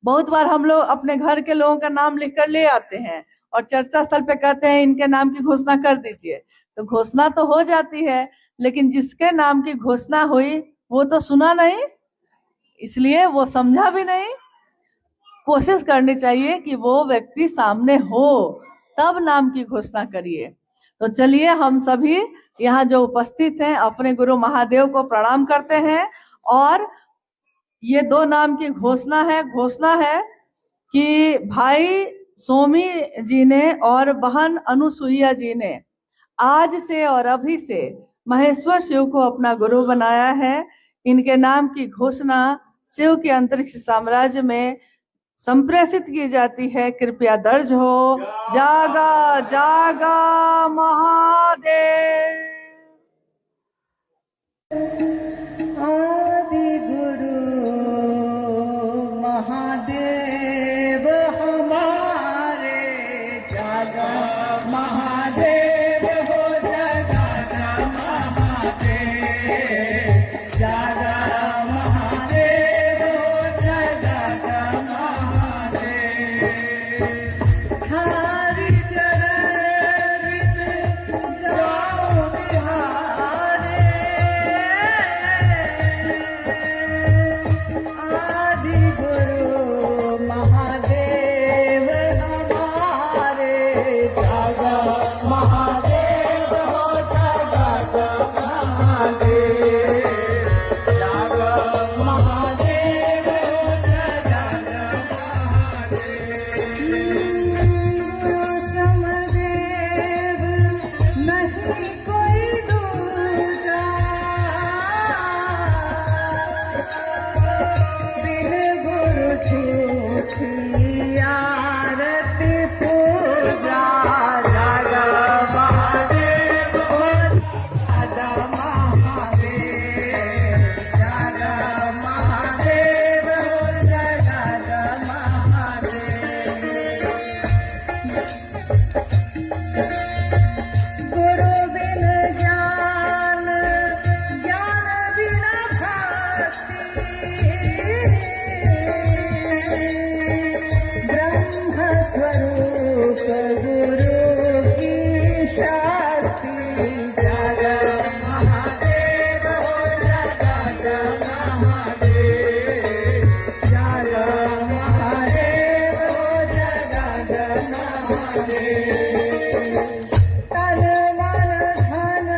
बहुत बार हम लोग अपने घर के लोगों का नाम लिख कर ले आते हैं और चर्चा स्थल पे कहते हैं इनके नाम की घोषणा कर दीजिए। तो घोषणा तो हो जाती है, लेकिन जिसके नाम की घोषणा हुई वो तो सुना नहीं। इसलिए वो समझा भी नहीं। कोशिश करनी चाहिए कि वो व्यक्ति सामने हो, तब नाम की घोषणा करिए। तो चलिए हम सभी यहाँ जो उपस्थित हैं अपने गुरु महादेव को प्रणाम करते हैं, और ये 2 नाम की घोषणा है कि भाई सोमी जी ने और बहन अनुसुईया जी ने आज से और अभी से महेश्वर शिव को अपना गुरु बनाया है। इनके नाम की घोषणा शिव के अंतरिक्ष साम्राज्य में संप्रेषित की जाती है। कृपया दर्ज हो। जागा जागा महादेव। आदि गुरु महादेव हमारे, जागा महादेव हो, जागा महादेव, जागा महादेव हो, जागा महादेव। हरि चरण जाओ बिहारे, आदि गुरु महादेव हमारे, जागा महादेव हो, जागा महादेव, जागा महादेव हो, जागा महादेव। समदेव नहीं कोई दूजा, बिन गुरु झूठी आरती पूजा, जागा महादेव हो, जागा महादेव, जागा महादेव हो, जागा महादेव। गुरु बिन ज्ञान, ज्ञान बिन भक्ति, ब्रह्म स्वरूप गुरु की शक्ति, जागा महादेव हो, जागा महादेव, जागा महादेव हो, जागा महादेव। तन मन धन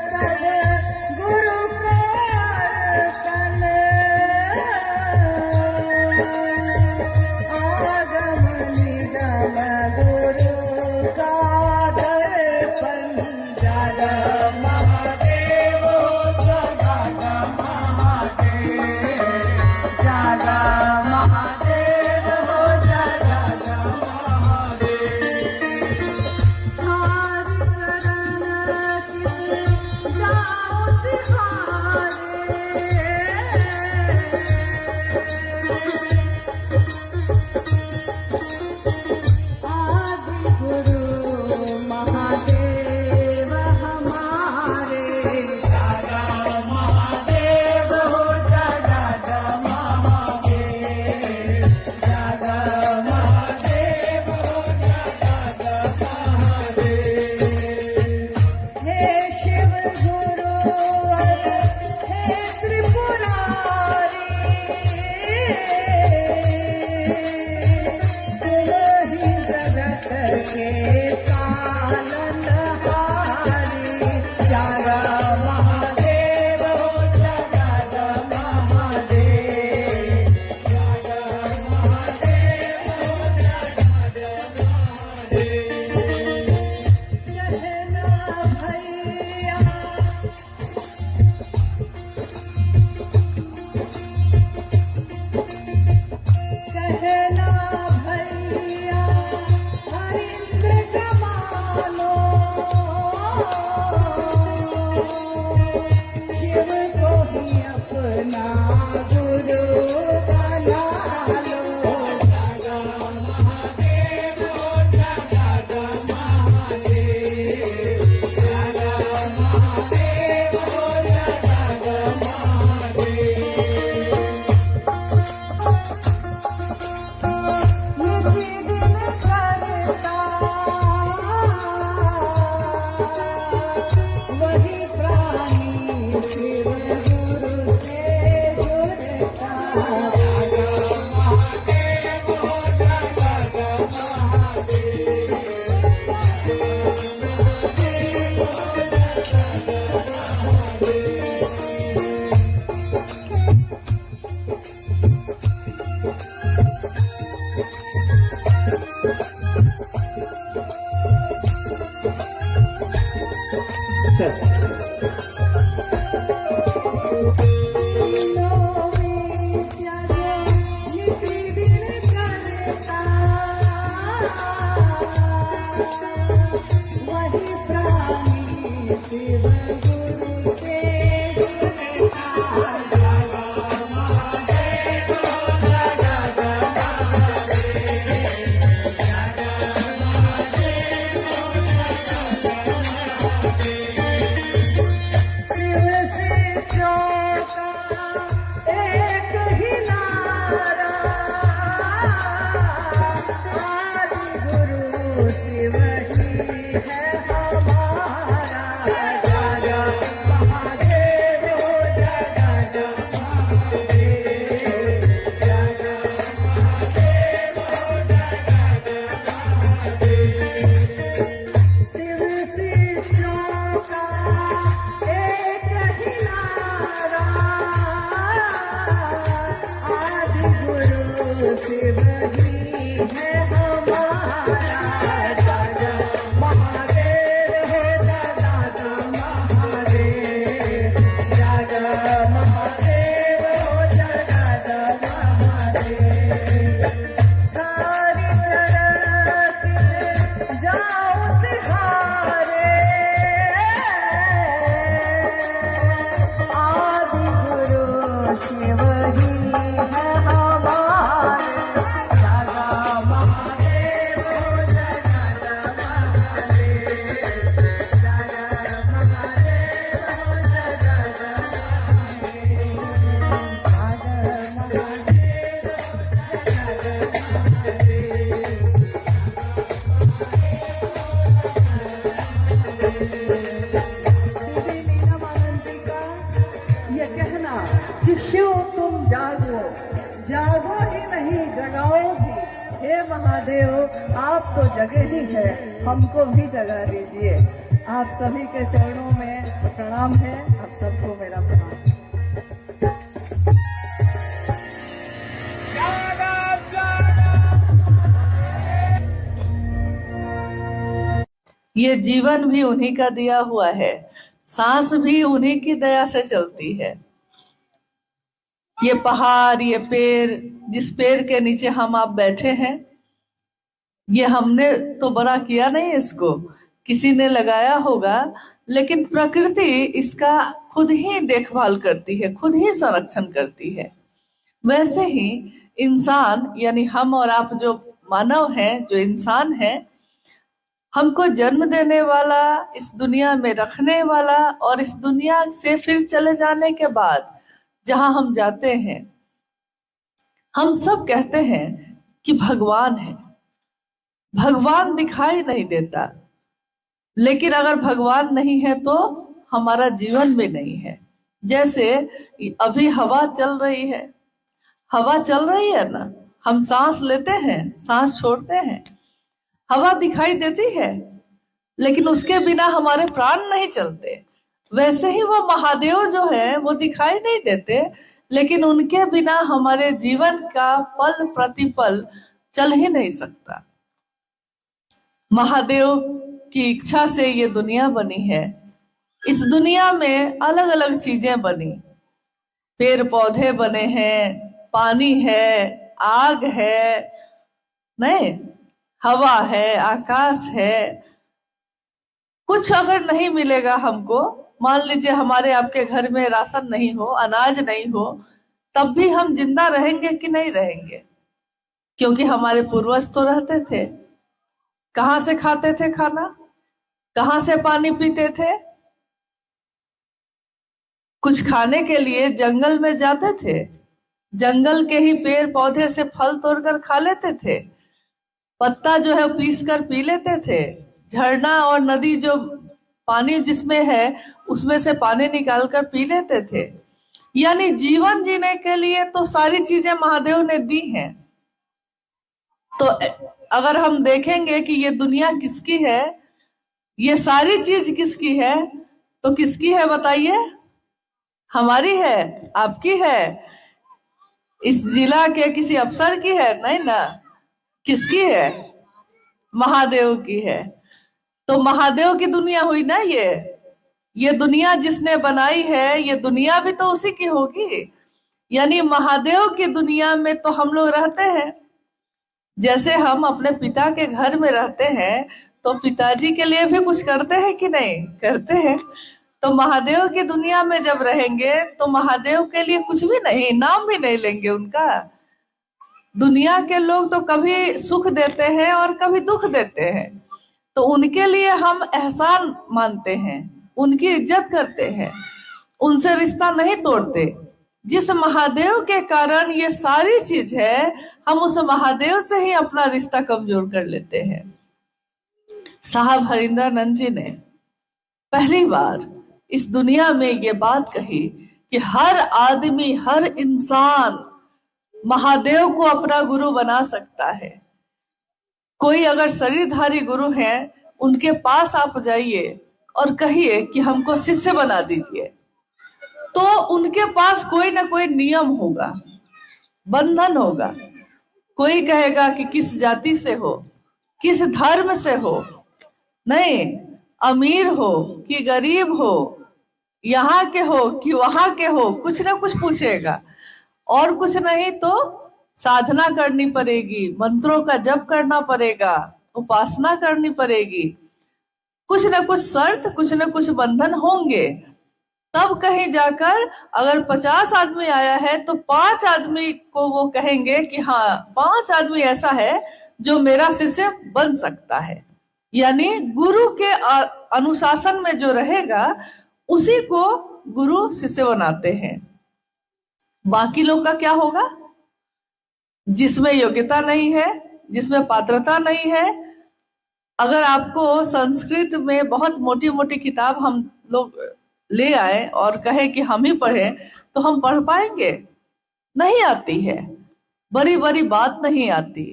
सद गुरु को अर्पण, आगम निगम गुरु का दर्पण, जागा महादेव हो, जागा महादेव, जागा महादेव हो, जागा महादेव। हरि चरण जाओ बिहारे, आदि गुरु महादेव हमारे, जागा महादेव हो, जागा महादेव, जागा महादेव हो, जागा महादेव। हे शिव गुरु हे त्रिपुरारी, तुलही जगत के पालनहारी, जागा महादेव हो, जागा महादेव, जागा महादेव हो, जागा महादेव। कहना भैया कहना भैया हरिंद्र कि शिव तुम जागो, जागो ही नहीं जगाओ भी। हे महादेव आप तो जगे ही है, हमको भी जगा दीजिए। आप सभी के चरणों में प्रणाम है, आप सबको मेरा प्रणाम। ये जीवन भी उन्हीं का दिया हुआ है, सांस भी उन्हीं की दया से चलती है। ये पहाड़, ये पेड़, जिस पेड़ के नीचे हम आप बैठे हैं, ये हमने तो बड़ा किया नहीं, इसको किसी ने लगाया होगा, लेकिन प्रकृति इसका खुद ही देखभाल करती है, खुद ही संरक्षण करती है। वैसे ही इंसान यानी हम और आप जो मानव हैं, जो इंसान हैं, हमको जन्म देने वाला, इस दुनिया में रखने वाला और इस दुनिया से फिर चले जाने के बाद जहां हम जाते हैं, हम सब कहते हैं कि भगवान है। भगवान दिखाई नहीं देता, लेकिन अगर भगवान नहीं है तो हमारा जीवन भी नहीं है। जैसे अभी हवा चल रही है, हवा चल रही है ना, हम सांस लेते हैं, सांस छोड़ते हैं, हवा दिखाई देती है, लेकिन उसके बिना हमारे प्राण नहीं चलते। वैसे ही वो महादेव जो है वो दिखाई नहीं देते, लेकिन उनके बिना हमारे जीवन का पल प्रतिपल चल ही नहीं सकता। महादेव की इच्छा से ये दुनिया बनी है। इस दुनिया में अलग अलग चीजें बनी, पेड़ पौधे बने हैं, पानी है, आग है, नहीं, हवा है, आकाश है। कुछ अगर नहीं मिलेगा हमको, मान लीजिए हमारे आपके घर में राशन नहीं हो, अनाज नहीं हो, तब भी हम जिंदा रहेंगे कि नहीं रहेंगे? क्योंकि हमारे पूर्वज तो रहते थे। कहां से खाते थे खाना, कहां से पानी पीते थे? कुछ खाने के लिए जंगल में जाते थे, जंगल के ही पेड़ पौधे से फल तोड़कर खा लेते थे, पत्ता जो है पीस कर पी लेते थे, झरना और नदी जो पानी जिसमें है उसमें से पानी निकाल कर पी लेते थे। यानी जीवन जीने के लिए तो सारी चीजें महादेव ने दी हैं। तो अगर हम देखेंगे कि ये दुनिया किसकी है, ये सारी चीज किसकी है, तो किसकी है बताइए? हमारी है, आपकी है, इस जिला के किसी अफसर की है? नहीं ना। किसकी है? महादेव की है। तो महादेव की दुनिया हुई ना ये। ये दुनिया जिसने बनाई है, ये दुनिया भी तो उसी की होगी। यानी महादेव की दुनिया में तो हम लोग रहते हैं। जैसे हम अपने पिता के घर में रहते हैं तो पिताजी के लिए भी कुछ करते हैं कि नहीं करते हैं। तो महादेव की दुनिया में जब रहेंगे तो महादेव के लिए कुछ भी नहीं, नाम भी नहीं लेंगे उनका। दुनिया के लोग तो कभी सुख देते हैं और कभी दुख देते हैं, तो उनके लिए हम एहसान मानते हैं, उनकी इज्जत करते हैं, उनसे रिश्ता नहीं तोड़ते। जिस महादेव के कारण ये सारी चीज है, हम उस महादेव से ही अपना रिश्ता कमजोर कर लेते हैं। साहब हरिंद्रानंद जी ने पहली बार इस दुनिया में ये बात कही कि हर आदमी, हर इंसान महादेव को अपना गुरु बना सकता है। कोई अगर शरीरधारी गुरु है, उनके पास आप जाइए और कहिए कि हमको शिष्य बना दीजिए, तो उनके पास कोई ना कोई नियम होगा, बंधन होगा। कोई कहेगा कि किस जाति से हो, किस धर्म से हो, नहीं, अमीर हो कि गरीब हो, यहाँ के हो कि वहां के हो, कुछ ना कुछ पूछेगा। और कुछ नहीं तो साधना करनी पड़ेगी, मंत्रों का जप करना पड़ेगा, उपासना करनी पड़ेगी, कुछ ना कुछ शर्त, कुछ ना कुछ बंधन होंगे। तब कहीं जाकर अगर 50 आदमी आया है तो 5 आदमी को वो कहेंगे कि हाँ, 5 आदमी ऐसा है जो मेरा शिष्य बन सकता है। यानी गुरु के अनुशासन में जो रहेगा उसी को गुरु शिष्य बनाते हैं। बाकी लोग का क्या होगा? जिसमें योग्यता नहीं है, जिसमें पात्रता नहीं है। अगर आपको संस्कृत में बहुत मोटी मोटी किताब हम लोग ले आए और कहे कि हम ही पढ़े, तो हम पढ़ पाएंगे? नहीं आती है। बड़ी बड़ी बात नहीं आती,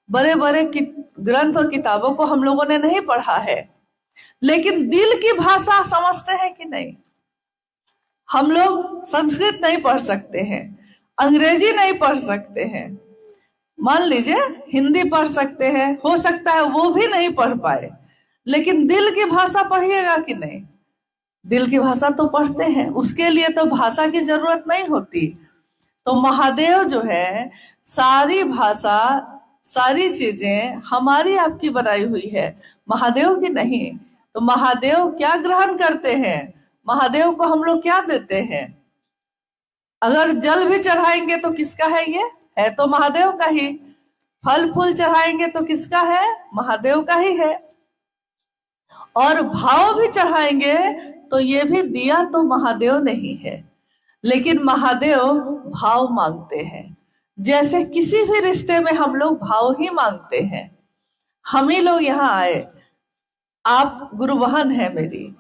बड़े बड़े ग्रंथ और किताबों को हम लोगों ने नहीं पढ़ा है। लेकिन दिल की भाषा समझते हैं कि नहीं? हम लोग संस्कृत नहीं पढ़ सकते हैं, अंग्रेजी नहीं पढ़ सकते हैं, मान लीजिए हिंदी पढ़ सकते हैं, हो सकता है वो भी नहीं पढ़ पाए, लेकिन दिल की भाषा पढ़िएगा कि नहीं? दिल की भाषा तो पढ़ते हैं, उसके लिए तो भाषा की जरूरत नहीं होती। तो महादेव जो है, सारी भाषा, सारी चीजें हमारी आपकी बनाई हुई है, महादेव की नहीं। तो महादेव क्या ग्रहण करते हैं? महादेव को हम लोग क्या देते हैं? अगर जल भी चढ़ाएंगे तो किसका है? ये है तो महादेव का ही। फल फूल चढ़ाएंगे तो किसका है? महादेव का ही है। और भाव भी चढ़ाएंगे तो ये भी दिया तो महादेव नहीं है, लेकिन महादेव भाव मांगते हैं। जैसे किसी भी रिश्ते में हम लोग भाव ही मांगते हैं। हम ही लोग यहाँ आए, आप गुरु बहन है मेरी,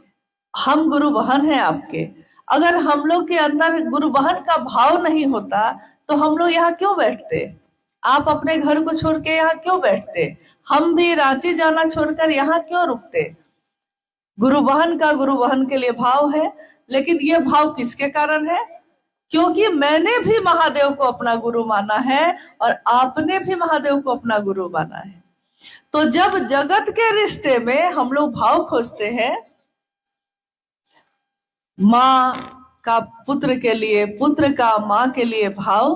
हम गुरु बहन है आपके। अगर हम लोग के अंदर गुरु बहन का भाव नहीं होता तो हम लोग यहाँ क्यों बैठते? आप अपने घर को छोड़ के यहाँ क्यों बैठते? हम भी रांची जाना छोड़कर यहाँ क्यों रुकते? गुरु बहन का गुरु बहन के लिए भाव है, लेकिन ये भाव किसके कारण है? क्योंकि मैंने भी महादेव को अपना गुरु माना है और आपने भी महादेव को अपना गुरु माना है। तो जब जगत के रिश्ते में हम लोग भाव खोजते हैं, माँ का पुत्र के लिए, पुत्र का माँ के लिए भाव,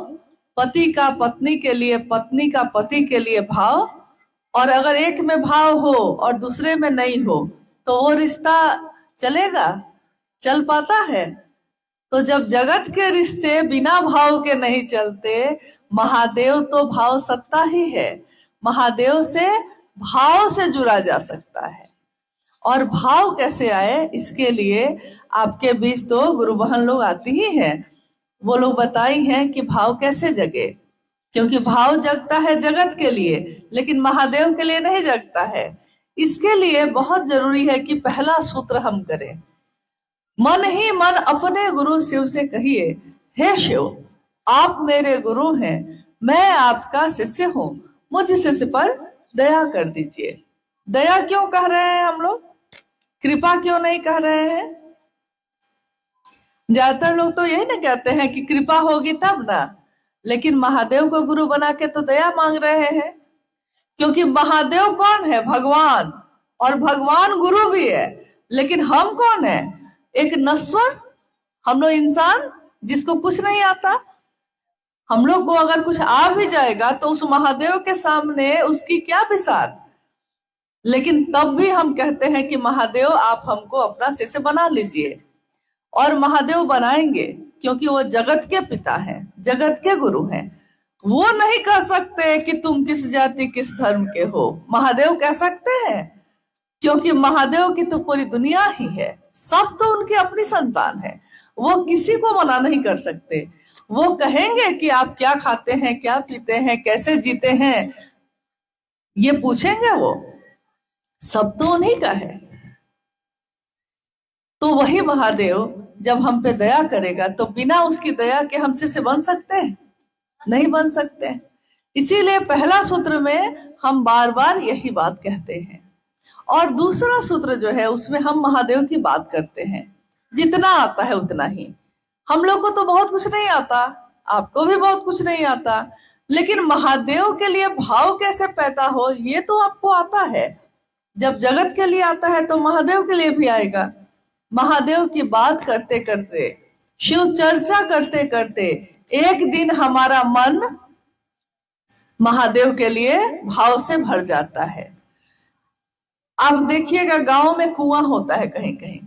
पति का पत्नी के लिए, पत्नी का पति के लिए भाव, और अगर एक में भाव हो और दूसरे में नहीं हो तो वो रिश्ता चलेगा? चल पाता है? तो जब जगत के रिश्ते बिना भाव के नहीं चलते, महादेव तो भाव सत्ता ही है। महादेव से भाव से जुड़ा जा सकता है। और भाव कैसे आए, इसके लिए आपके बीच तो गुरु बहन लोग आती ही है, वो लोग बताई हैं कि भाव कैसे जगे। क्योंकि भाव जगता है जगत के लिए, लेकिन महादेव के लिए नहीं जगता है। इसके लिए बहुत जरूरी है कि पहला सूत्र हम करें, मन ही मन अपने गुरु शिव से कहिए, हे शिव, आप मेरे गुरु हैं, मैं आपका शिष्य हूँ, मुझ शिष्य पर दया कर दीजिए। दया क्यों कह रहे हैं हम लोग? कृपा क्यों नहीं कह रहे हैं? ज्यादातर लोग तो यही ना कहते हैं कि कृपा होगी तब ना, लेकिन महादेव को गुरु बना के तो दया मांग रहे हैं। क्योंकि महादेव कौन है? भगवान, और भगवान गुरु भी है। लेकिन हम कौन है? एक नश्वर, हम लोग इंसान जिसको कुछ नहीं आता। हम लोग को अगर कुछ आ भी जाएगा तो उस महादेव के सामने उसकी क्या बिसात। लेकिन तब भी हम कहते हैं कि महादेव आप हमको अपना शिष्य बना लीजिए, और महादेव बनाएंगे क्योंकि वो जगत के पिता हैं, जगत के गुरु हैं। वो नहीं कह सकते कि तुम किस जाति किस धर्म के हो, महादेव कह सकते हैं, क्योंकि महादेव की तो पूरी दुनिया ही है, सब तो उनकी अपनी संतान है। वो किसी को मना नहीं कर सकते। वो कहेंगे कि आप क्या खाते हैं, क्या पीते हैं, कैसे जीते हैं, ये पूछेंगे वो, सब तो उन्हीं का है। तो वही महादेव जब हम पे दया करेगा तो बिना उसकी दया के हम शिष्य बन सकते हैं? नहीं बन सकते। इसीलिए पहला सूत्र में हम बार बार यही बात कहते हैं, और दूसरा सूत्र जो है उसमें हम महादेव की बात करते हैं। जितना आता है उतना ही। हम लोग को तो बहुत कुछ नहीं आता, आपको भी बहुत कुछ नहीं आता, लेकिन महादेव के लिए भाव कैसे पैदा हो ये तो आपको आता है। जब जगत के लिए आता है तो महादेव के लिए भी आएगा। महादेव की बात करते करते, शिव चर्चा करते करते एक दिन हमारा मन महादेव के लिए भाव से भर जाता है। आप देखिएगा गांव में कुआं होता है कहीं कहीं,